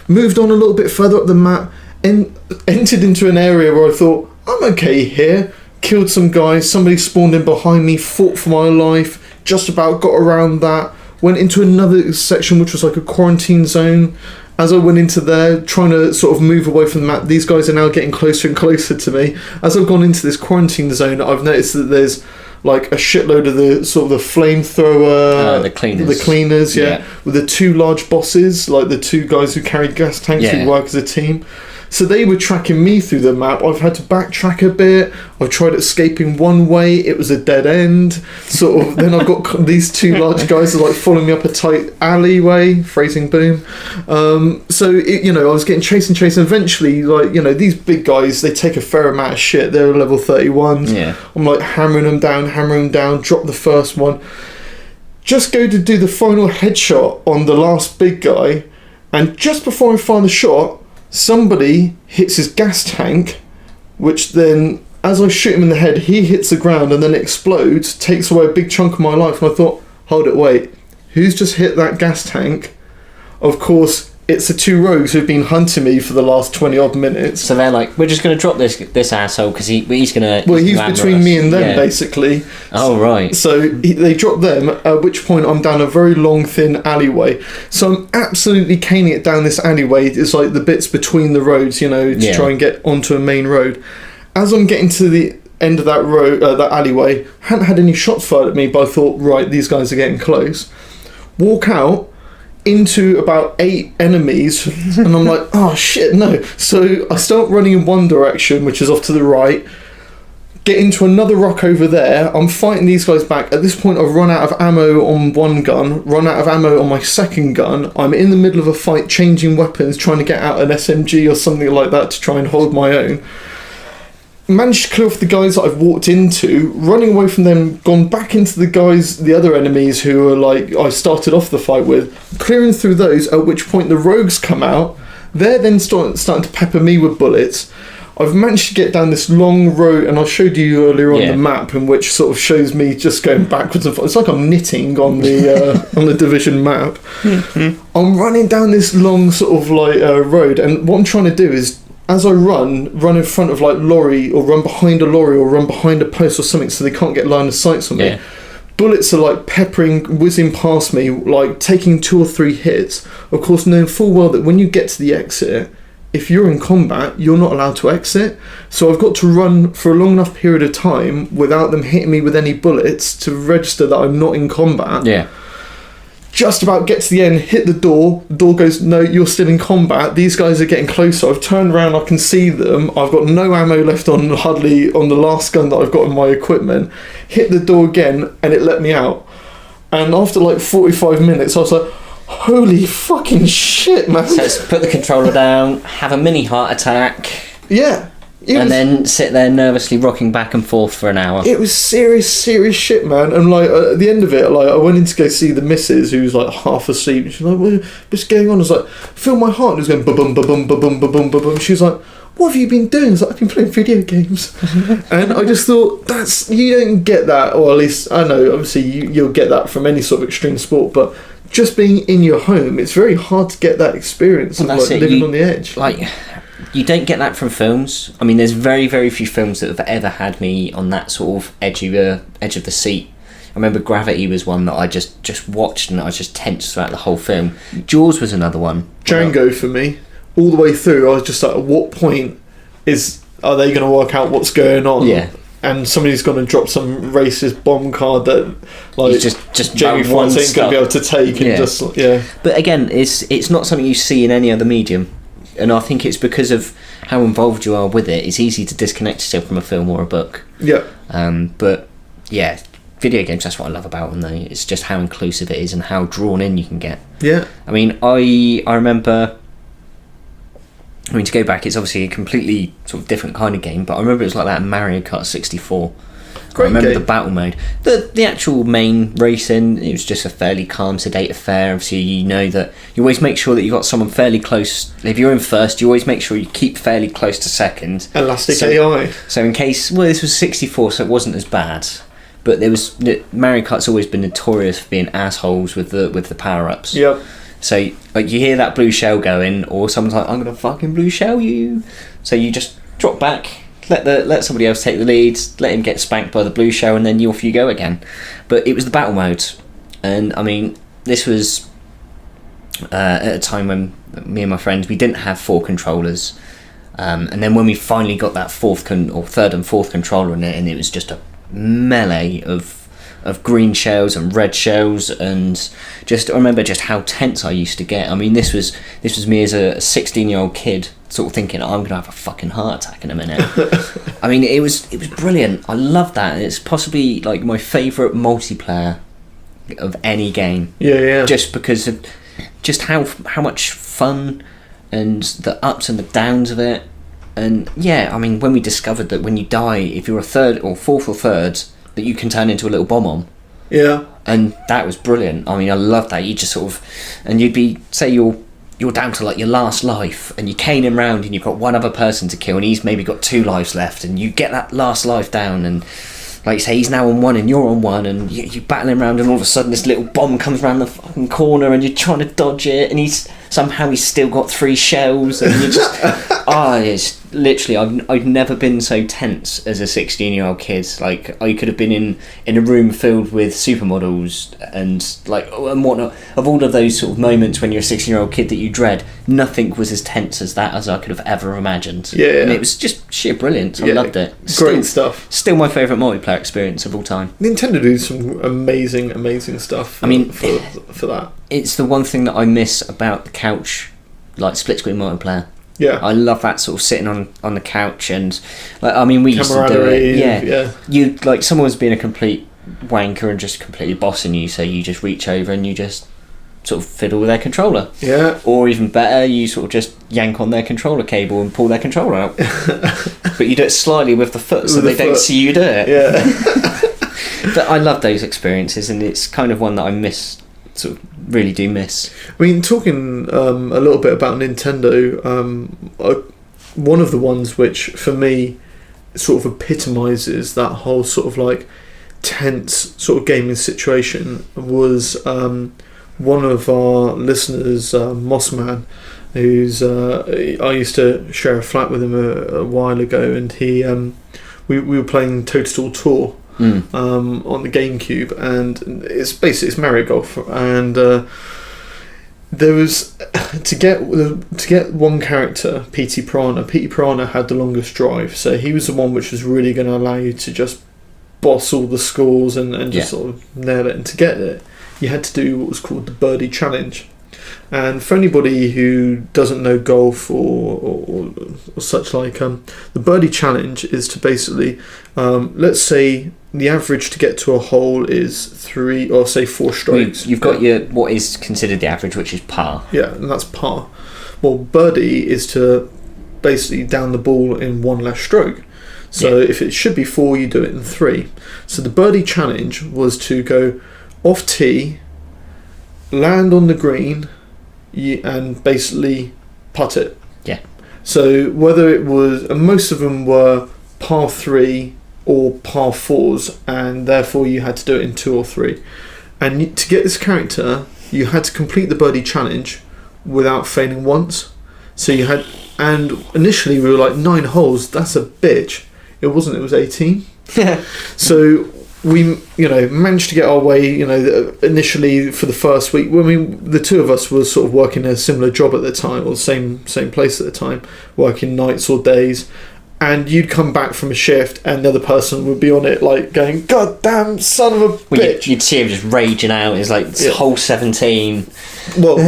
Moved on a little bit further up the map and entered into an area where I thought, I'm okay here. Killed some guys, somebody spawned in behind me, fought for my life, just about got around that. Went into another section which was like a quarantine zone. As I went into there, trying to sort of move away from the map, these guys are now getting closer and closer to me. As I've gone into this quarantine zone, I've noticed that there's like a shitload of the sort of the flamethrower, the cleaners, with the 2 large bosses, like the 2 guys who carried gas tanks who work as a team. So they were tracking me through the map. I've had to backtrack a bit. I've tried escaping one way. It was a dead end. Sort of. Then I've got these 2 large guys who are like following me up a tight alleyway. Phrasing boom. So I was getting chased. Eventually, these big guys, they take a fair amount of shit. They're level 31s. Yeah. I'm like hammering them down. Drop the first one. Just go to do the final headshot on the last big guy, and just before I find the shot, somebody hits his gas tank, which then, as I shoot him in the head, he hits the ground and then it explodes, takes away a big chunk of my life. And I thought, hold it, wait, who's just hit that gas tank? Of course, it's the 2 rogues who've been hunting me for the last 20 odd minutes. So they're like, we're just going to drop this asshole because he's going to... Well, he's between me and them, basically. Oh, right. So they drop them, at which point I'm down a very long, thin alleyway. So I'm absolutely caning it down this alleyway. It's like the bits between the roads, to try and get onto a main road. As I'm getting to the end of that road, that alleyway, hadn't had any shots fired at me, but I thought, right, these guys are getting close. Walk out into about 8 enemies and I'm like, oh shit, no. So I start running in one direction, which is off to the right, get into another rock over there. I'm fighting these guys back. At this point, I've run out of ammo on one gun, run out of ammo on my second gun. I'm in the middle of a fight, changing weapons, trying to get out an SMG or something like that to try and hold my own. Managed to clear off the guys that I've walked into, running away from them, gone back into the other enemies who are like I started off the fight with, clearing through those, at which point the rogues come out. They're then starting to pepper me with bullets. I've managed to get down this long road, and I showed you earlier on the map, in which sort of shows me just going backwards and forwards. It's like I'm knitting on the on the Division map. Mm-hmm. I'm running down this long sort of like road, and what I'm trying to do is, as I run in front of like lorry, or run behind a lorry, or run behind a post or something, so they can't get line of sight on me. Yeah. Bullets are like whizzing past me, like taking 2 or 3 hits. Of course, knowing full well that when you get to the exit, if you're in combat, you're not allowed to exit. So I've got to run for a long enough period of time without them hitting me with any bullets to register that I'm not in combat. Yeah. Just about get to the end, hit the door goes, no, you're still in combat. These guys are getting closer. I've turned around, I can see them. I've got no ammo left hardly on the last gun that I've got in my equipment. Hit the door again, and it let me out. And after like 45 minutes, I was like, holy fucking shit, man. So it's put the controller down, have a mini heart attack. Yeah. Then sit there nervously rocking back and forth for an hour. It was serious shit, man. And like at the end of it, like I went in to go see the missus, who was like half asleep. She's like, "What's going on?" I was like, "Feel my heart." It was going ba-bum, ba-bum, ba-bum, ba-bum, ba-bum. She was like, "What have you been doing?" I was like, "I've been playing video games." And I just thought, you don't get that, or at least I know. Obviously, you'll get that from any sort of extreme sport, but just being in your home, it's very hard to get that experience of like living on the edge. Like, you don't get that from films. I mean, there's very, very few films that have ever had me on that sort of edge of the seat. I remember Gravity was one that I just watched, and I was just tense throughout the whole film. Jaws was another one. Django for me, all the way through, I was just like, at what point are they going to work out what's going on? Yeah. And somebody's going to drop some racist bomb card that, like, just Jamie Foxx ain't going to be able to take, and But again, it's not something you see in any other medium, and I think it's because of how involved you are with it. It's easy to disconnect yourself from a film or a book. Yeah. But yeah, video games. That's what I love about them, though. It's just how inclusive it is and how drawn in you can get. Yeah. I mean, I remember. I mean, to go back, it's obviously a completely sort of different kind of game, but I remember it was like that in Mario Kart 64. Great I remember game. the battle mode. The actual main racing, it was just a fairly calm, sedate affair. Obviously, you know that you always make sure that you've got someone fairly close. If you're in first, you always make sure you keep fairly close to second. Elastic AI. So in case, well, this was 64, so it wasn't as bad. But Mario Kart's always been notorious for being assholes with the power-ups. Yep. So, like, you hear that blue shell going, or someone's like, "I'm gonna fucking blue shell you." So you just drop back, let somebody else take the lead, let him get spanked by the blue shell, and then off you go again. But it was the battle mode, and I mean, this was at a time when me and my friends, we didn't have 4 controllers, and then when we finally got that third and fourth controller in it, and it was just a melee of green shells and red shells, and I remember just how tense I used to get. I mean, this was me as a 16-year-old kid, sort of thinking, I'm gonna have a fucking heart attack in a minute. I mean, it was brilliant. I love that. It's possibly like my favourite multiplayer of any game. Yeah. Just because of just how much fun and the ups and the downs of it. And yeah, I mean, when we discovered that when you die, if you're a third or fourth or third, that you can turn into a little bomb-on. Yeah. And that was brilliant. I mean, I love that. You just sort of... And you'd be... Say you're down to, like, your last life, and you're caning round, and you've got one other person to kill, and he's maybe got 2 lives left, and you get that last life down, and... Like you say, he's now on 1 and you're on 1, and you're battling around, and all of a sudden this little bomb comes around the fucking corner, and you're trying to dodge it, and he's still got 3 shells, and you just... it's literally, I've never been so tense as a 16-year-old kid. Like, I could have been in a room filled with supermodels and whatnot. Of all of those sort of moments when you're a 16-year-old kid that you dread, nothing was as tense as that as I could have ever imagined. Yeah. And it was just sheer brilliance. I loved it. Great stuff. Still my favourite multiplayer experience of all time. Nintendo do some amazing stuff for that. It's the one thing that I miss about the couch, like split screen multiplayer. Yeah. I love that sort of sitting on the couch and, like, I mean, we used to do it. Yeah. You, like, someone's being a complete wanker and just completely bossing you, so you just reach over and you just sort of fiddle with their controller. Yeah. Or even better, you sort of just yank on their controller cable and pull their controller out. But you do it slightly with the foot so they don't see you do it. Yeah. But I love those experiences, and it's kind of one that I miss, sort of really do miss. I mean, talking a little bit about Nintendo, one of the ones which for me sort of epitomises that whole sort of like tense sort of gaming situation was one of our listeners, Mossman, who's I used to share a flat with him a while ago, and he we were playing Toadstool Tour on the GameCube, and it's Mario Golf, and there was to get one character, PT Piranha had the longest drive, so he was the one which was really going to allow you to just boss all the scores and just sort of nail it. And to get it, you had to do what was called the Birdie challenge. And for anybody who doesn't know golf or such like, the Birdie challenge is to basically, let's say the average to get to a hole is 3 or say 4 strokes. You've got your what is considered the average, which is par. Yeah, and that's par. Well, Birdie is to basically down the ball in 1 less stroke. So if it should be 4, you do it in 3. So the Birdie challenge was to go off tee, land on the green, and basically putt it. Yeah. So whether it was, and most of them were par 3 or par 4s, and therefore you had to do it in 2 or 3. And to get this character, you had to complete the Birdie challenge without failing once. So you had, and initially we were like 9 holes. That's a bitch. It wasn't. It was 18. So we, managed to get our way. Initially for the first week, the two of us were sort of working a similar job at the time, or same place at the time, working nights or days. And you'd come back from a shift, and the other person would be on it, like going, "God damn son of a bitch!" You'd see him just raging out. It's like hole 17. Well,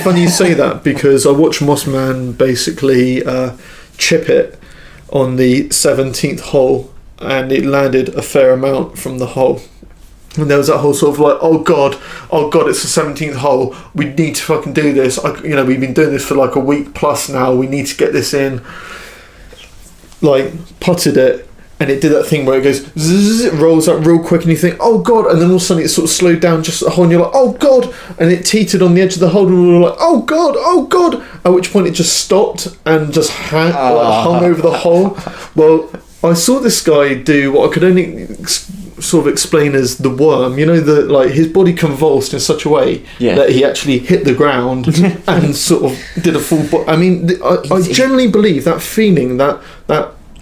funny you say that, because I watched Mossman basically chip it on the 17th hole, and it landed a fair amount from the hole. And there was that whole sort of like, oh god, it's the 17th hole. We need to fucking do this. We've been doing this for like a week plus now. We need to get this in. Like, putted it, and it did that thing where it goes zzz, it rolls up real quick, and you think, oh god, and then all of a sudden it sort of slowed down just at the hole, and you're like, oh god, and it teetered on the edge of the hole, and we were like, oh god, at which point it just stopped and just hung over the hole. Well, I saw this guy do what I could only sort of explain as the worm. His body convulsed in such a way that he actually hit the ground and sort of did a full. I mean, I generally believe that feeling, that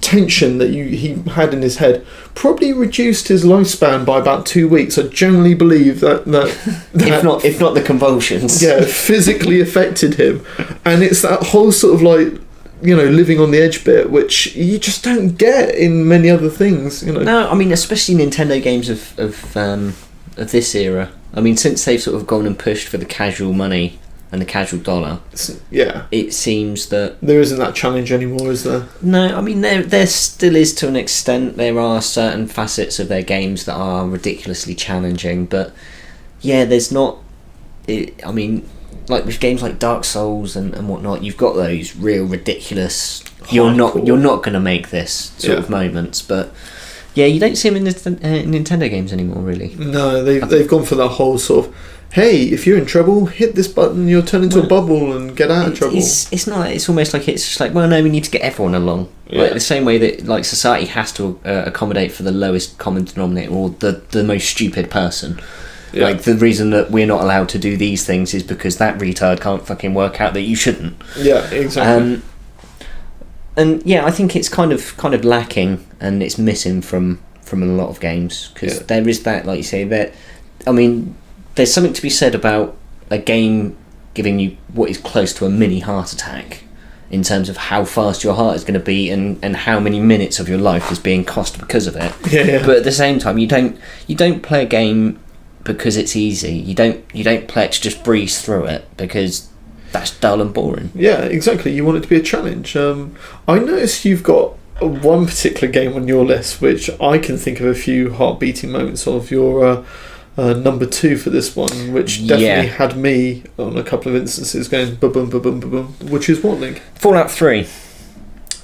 tension that he had in his head, probably reduced his lifespan by about 2 weeks. I generally believe that if not the convulsions, physically affected him, and it's that whole sort of like, living on the edge bit, which you just don't get in many other things. No, I mean, especially Nintendo games of this era. I mean, since they've sort of gone and pushed for the casual money and the casual dollar, it seems that there isn't that challenge anymore, is there? No, I mean, there still is to an extent. There are certain facets of their games that are ridiculously challenging, but there's not. I mean, like with games like Dark Souls and whatnot, you've got those real ridiculous. You're not going to make this sort of moments, but you don't see them in Nintendo games anymore, really. No, they've gone for that whole sort of, hey, if you're in trouble, hit this button, you'll turn into a bubble and get out of trouble. It's not. It's almost like it's just like, well, no, we need to get everyone along. Like the same way that like society has to accommodate for the lowest common denominator, or the most stupid person. Yeah. Like, the reason that we're not allowed to do these things is because that retard can't fucking work out that you shouldn't. Yeah, exactly. And I think it's kind of lacking, and it's missing from a lot of games, because there is that, like you say, that, I mean, there's something to be said about a game giving you what is close to a mini heart attack in terms of how fast your heart is going to beat and how many minutes of your life is being cost because of it. Yeah. But at the same time, you don't play a game because it's easy. You don't play it to just breeze through it, because that's dull and boring. Yeah, exactly. You want it to be a challenge. I noticed you've got one particular game on your list, which I can think of a few heart-beating moments of. Your number 2 for this one, which definitely had me on a couple of instances going ba-boom, ba-boom, ba-boom, which is what, Link? Fallout 3.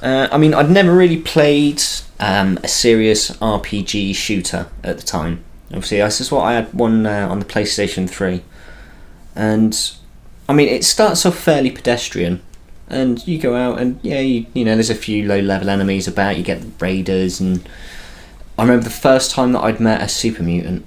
I mean, I'd never really played a serious RPG shooter at the time. Obviously, this is what I had one on the PlayStation 3. And, I mean, it starts off fairly pedestrian. And you go out and, yeah, you know, there's a few low-level enemies about. You get the raiders. And I remember the first time that I'd met a super mutant.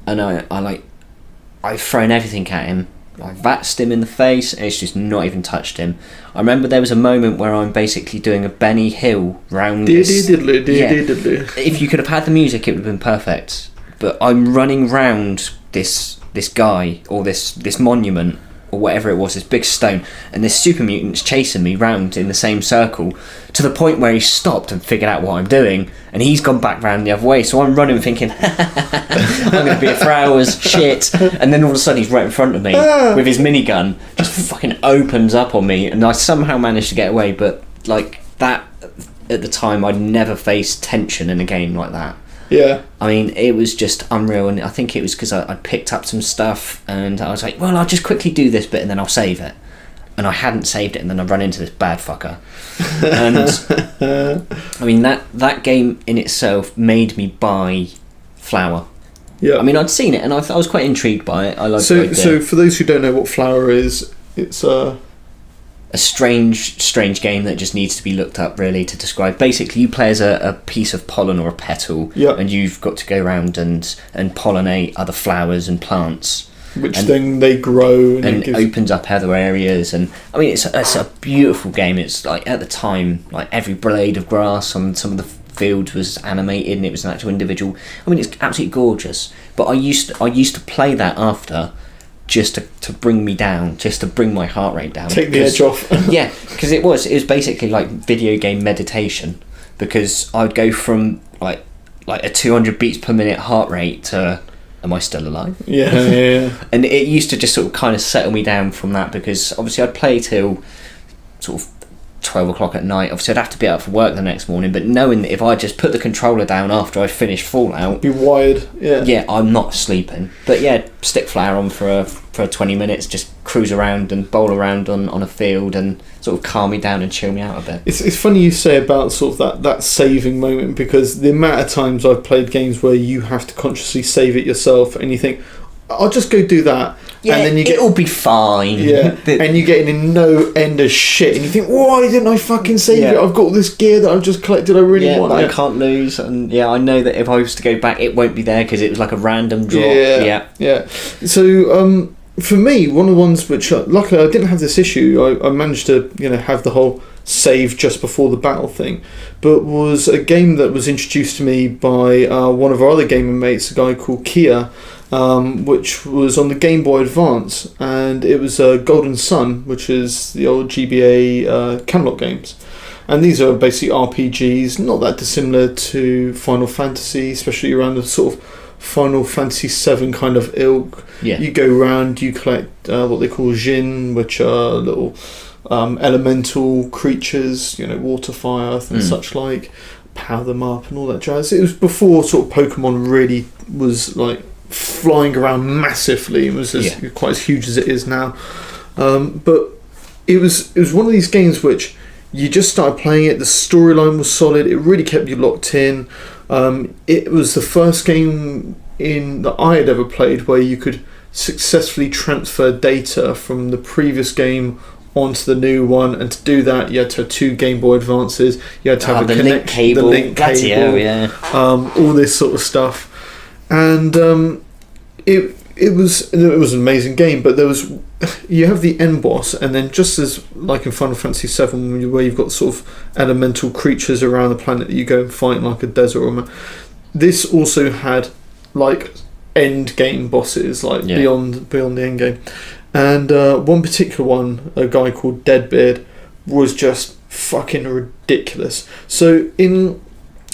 And I've thrown everything at him. I vaxed him in the face, and it's just not even touched him. I remember there was a moment where I'm basically doing a Benny Hill round this. If you could have had the music, it would have been perfect. But I'm running round this guy, or this monument, or whatever it was, this big stone, and this super mutant's chasing me round in the same circle, to the point where he stopped and figured out what I'm doing, and he's gone back round the other way, so I'm running thinking, I'm going to be here for hours, shit, and then all of a sudden he's right in front of me, with his minigun, just fucking opens up on me, and I somehow managed to get away, but, like, that, at the time, I'd never faced tension in a game like that. Yeah. I mean, it was just unreal, and I think it was because I'd picked up some stuff, and I was like, well, I'll just quickly do this bit, and then I'll save it. And I hadn't saved it, and then I run into this bad fucker. And, I mean, that game in itself made me buy Flower. Yeah. I mean, I'd seen it, and I was quite intrigued by it. I liked the idea. So, for those who don't know what Flower is, it's a strange game that just needs to be looked up, really, to describe. Basically, you play as a piece of pollen or a petal, and you've got to go around and pollinate other flowers and plants. Which then they grow. And it opens up other areas. And I mean, it's a beautiful game. It's like, at the time, like every blade of grass on some of the fields was animated, and it was an actual individual. I mean, it's absolutely gorgeous. But I used to play that after, just to bring me down, just to bring my heart rate down. Take the edge off. Yeah, because it was basically like video game meditation, because I'd go from like a 200 beats per minute heart rate to, am I still alive? Yeah. And it used to just sort of kind of settle me down from that, because obviously I'd play till sort of 12 o'clock at night. Obviously I'd have to be up for work the next morning, but knowing that if I just put the controller down after I finished Fallout, be wired. Yeah, I'm not sleeping. But yeah, stick Flower on for 20 minutes, just cruise around and bowl around on a field and sort of calm me down and chill me out a bit. It's funny you say about sort of that saving moment, because the amount of times I've played games where you have to consciously save it yourself, and you think, I'll just go do that. Yeah, and then it'll be fine. Yeah, and you get in no end of shit, and you think, why didn't I fucking save it? I've got all this gear that I've just collected. I really want it. I can't lose, and I know that if I was to go back, it won't be there because it was like a random drop. Yeah. So, for me, one of the ones which, luckily, I didn't have this issue. I managed to, have the whole save just before the battle thing, but was a game that was introduced to me by one of our other gaming mates, a guy called Kia. Which was on the Game Boy Advance, and it was Golden Sun, which is the old GBA Camelot games, and these are basically RPGs, not that dissimilar to Final Fantasy, especially around the sort of Final Fantasy VII kind of ilk. You go around, you collect what they call Jinn, which are little elemental creatures, water, fire, and such like, power them up and all that jazz. It was before sort of Pokemon really was like flying around massively. It was quite as huge as it is now, but it was one of these games which you just started playing it, the storyline was solid, it really kept you locked in. It was the first game that I had ever played where you could successfully transfer data from the previous game onto the new one, and to do that you had to have 2 Game Boy Advances, you had to have the link cable, all this sort of stuff. And it was an amazing game, but you have the end boss, and then just as like in Final Fantasy VII, where you've got sort of elemental creatures around the planet that you go and fight in like a desert, this also had like end game bosses, like beyond the end game. And one particular one, a guy called Deadbeard, was just fucking ridiculous. So in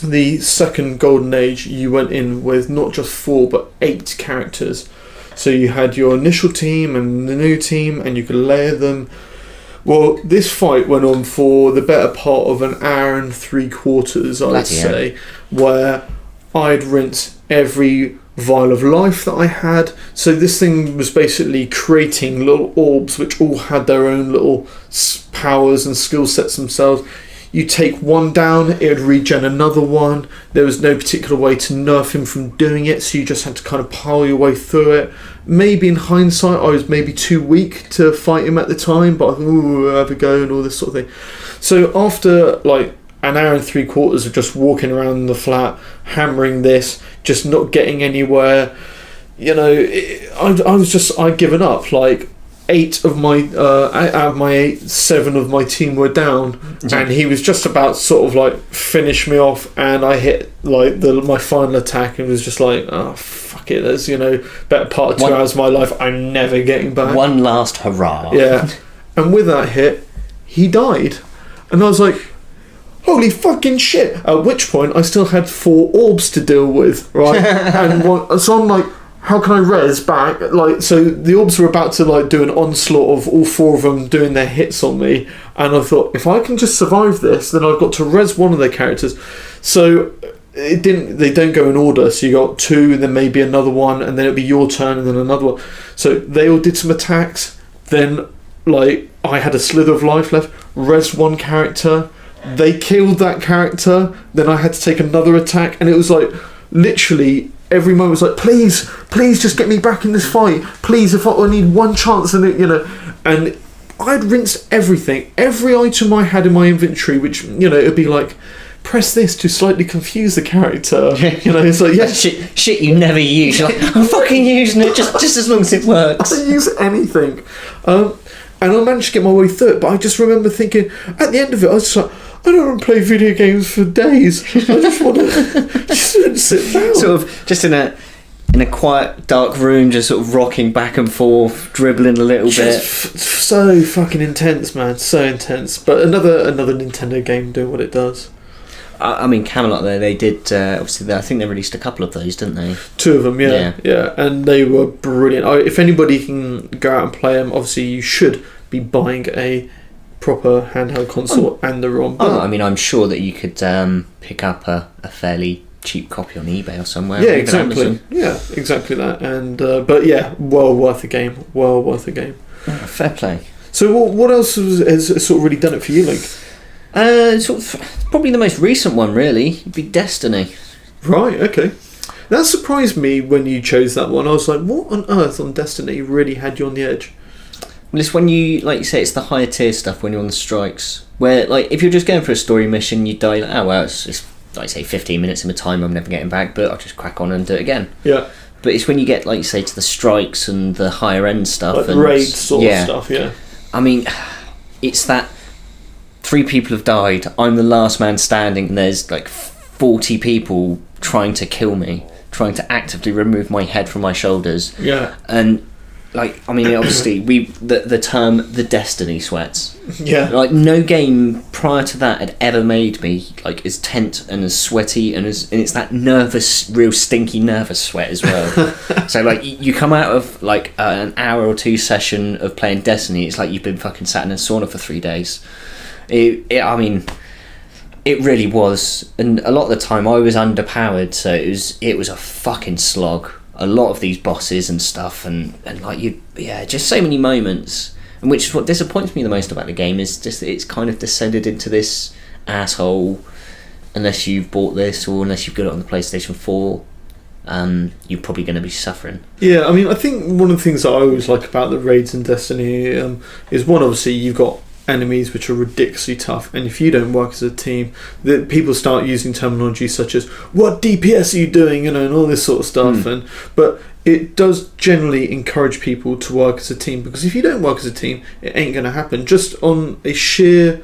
the second Golden Age, you went in with not just 4 but 8 characters, So you had your initial team and the new team, and you could layer them. Well, this fight went on for the better part of an hour and 3/4, I'd say, where I'd rinse every vial of life that I had. So this thing was basically creating little orbs which all had their own little powers and skill sets themselves. You take one down, it would regen another one. There was no particular way to nerf him from doing it, so you just had to kind of pile your way through it. Maybe in hindsight I was maybe too weak to fight him at the time, but I thought, ooh, I'll have a go and all this sort of thing. So after like an hour and 3/4 of just walking around the flat, hammering this, just not getting anywhere, I'd given up. Like 8 of my out of my 8, 7 of my team were down, and he was just about sort of like finish me off, and I hit like my final attack and was just like, oh fuck it, there's better part of 2 hours of my life I'm never getting back. One last hurrah. Yeah. And with that hit, he died, and I was like, holy fucking shit! At which point I still had 4 orbs to deal with, right? So I'm like, how can I res back? Like, so the orbs were about to like do an onslaught of all 4 of them doing their hits on me, and I thought, if I can just survive this, then I've got to res one of their characters. So they don't go in order. So you got 2, then maybe another one, and then it'll be your turn, and then another one. So they all did some attacks. Then like I had a slither of life left. Res one character. They killed that character. Then I had to take another attack, and it was like literally every moment was like, please just get me back in this fight, please, if I need one chance. And and I'd rinsed everything, every item I had in my inventory, which it'd be like, press this to slightly confuse the character. It's like, yeah, shit you never use. You're like, I'm fucking using it just as long as it works. I don't use anything, and I managed to get my way through it. But I just remember thinking at the end of it, I was just like, I don't want to play video games for days. I just want to just sit down. Sort of just in a quiet, dark room, just sort of rocking back and forth, dribbling a little bit. So fucking intense, man. So intense. But another Nintendo game doing what it does. I mean, Camelot there, they did, obviously, I think they released a couple of those, didn't they? 2 of them, yeah. And they were brilliant. If anybody can go out and play them, obviously you should be buying a proper handheld console and the ROM. I mean, I'm sure that you could pick up a fairly cheap copy on eBay or somewhere. Yeah, exactly. Yeah, exactly that. And but yeah, well worth a game. Well worth a game. Oh, fair play. So what else has sort of really done it for you, Link? Sort of, probably the most recent one really would be Destiny. Right. Okay. That surprised me when you chose that one. I was like, what on earth on Destiny really had you on the edge? Well, it's when you, like you say, it's the higher tier stuff when you're on the strikes. Where, like, if you're just going for a story mission, you die, like, oh, well, it's like, say, 15 minutes of my time I'm never getting back, but I'll just crack on and do it again. Yeah. But it's when you get, like you say, to the strikes and the higher end stuff. Like and raid sort of stuff, yeah. I mean, it's that 3 people have died, I'm the last man standing, and there's, like, 40 people trying to kill me, trying to actively remove my head from my shoulders. Yeah. And... like, I mean, obviously, the term the Destiny sweats. Yeah. Like, no game prior to that had ever made me like as tense and as sweaty and it's that nervous, real stinky nervous sweat as well. So like, you come out of like an hour or 2 session of playing Destiny, it's like you've been fucking sat in a sauna for 3 days. I mean, it really was, and a lot of the time I was underpowered, so it was a fucking slog. A lot of these bosses and stuff, and like just so many moments. And which is what disappoints me the most about the game, is just that it's kind of descended into this asshole. Unless you've bought this or unless you've got it on the PlayStation 4, you're probably going to be suffering. Yeah, I mean, I think one of the things that I always like about the raids in Destiny is one, obviously you've got enemies which are ridiculously tough, and if you don't work as a team, the people start using terminology such as what DPS are you doing, and all this sort of stuff. But it does generally encourage people to work as a team, because if you don't work as a team, it ain't going to happen. Just on a sheer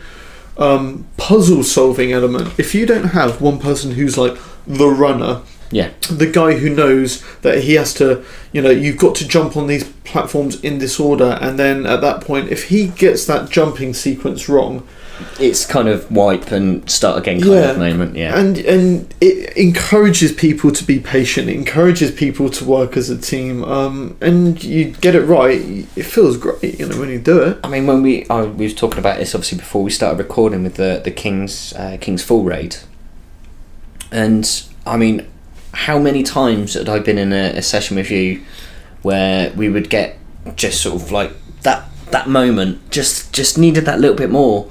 puzzle solving element, if you don't have one person who's like the runner, the guy who knows that he has to, you've got to jump on these platforms in this order, and then at that point, if he gets that jumping sequence wrong, it's kind of wipe and start again kind of moment. Yeah, and it encourages people to be patient. It encourages people to work as a team. And you get it right, it feels great, when you do it. I mean, when we was talking about this obviously before we started recording with the King's Full raid, and I mean, how many times had I been in a session with you where we would get just sort of like that moment just needed that little bit more,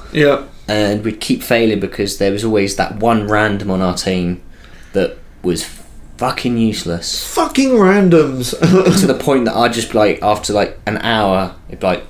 and we'd keep failing because there was always that one random on our team that was fucking useless, fucking randoms. To the point that I'd just be like, after like an hour, it'd be like,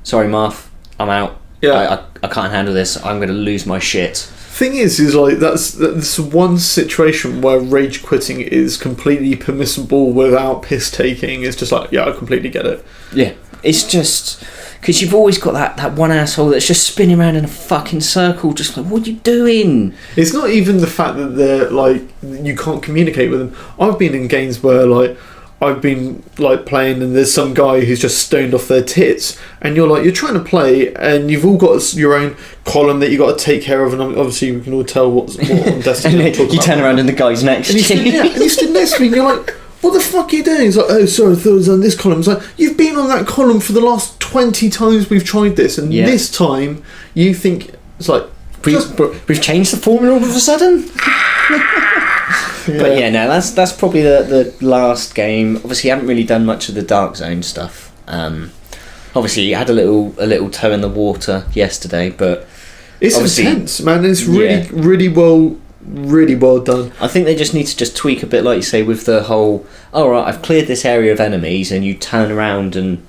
sorry Marf, I'm out. I can't handle this, I'm gonna lose my shit. Thing is like that's one situation where rage quitting is completely permissible without piss taking. It's just like, I completely get it. Yeah, it's just because you've always got that one asshole that's just spinning around in a fucking circle, just like, what are you doing? It's not even the fact that they're like, you can't communicate with them. I've been in games where like I've been like playing and there's some guy who's just stoned off their tits, and you're trying to play and you've all got your own column that you got to take care of, and obviously we can all tell what on Destiny. And you turn around and the guy's next to you. And you stood next to me and you're like, what the fuck are you doing? He's like, oh sorry, I thought it was on this column. It's like, you've been on that column for the last 20 times we've tried this, and this time you think it's like, we've changed the formula all of a sudden. But yeah, no, that's probably the last game. Obviously, I haven't really done much of the Dark Zone stuff. Obviously, you had a little toe in the water yesterday, but it's intense, man. It's really well done. I think they just need to tweak a bit, like you say, with the whole, alright, I've cleared this area of enemies, and you turn around and,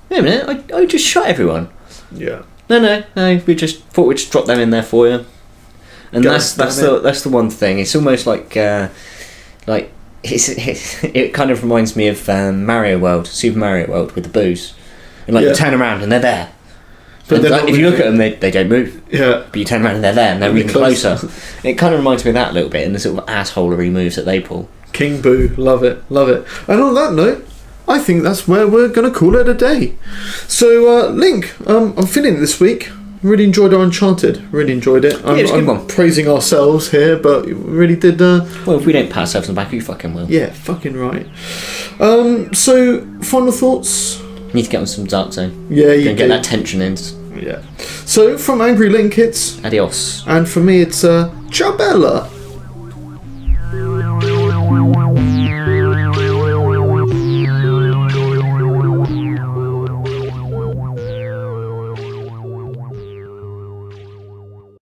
wait a minute, I just shot everyone. Yeah. No, we just thought we'd just drop them in there for you. And that's the one thing. It's almost like it kind of reminds me of Super Mario World with the boos, and you turn around and they're there. But if you look at them, they don't move. Yeah. But you turn around and they're there, and they're even closer. It kind of reminds me of that a little bit, and the sort of assholery moves that they pull. King Boo, love it. And on that note, I think that's where we're going to call it a day. So, Link, I'm feeling it this week. Really enjoyed our Uncharted. Really enjoyed it. It was a good one. Praising ourselves here, but we really did. Well, if we don't pat ourselves on the back, we fucking will. Yeah, fucking right. So, final thoughts. Need to get on some Dark Zone. Yeah, you get that tension in. Yeah. So, from Angry Link, it's adios. And for me, it's ciao bella.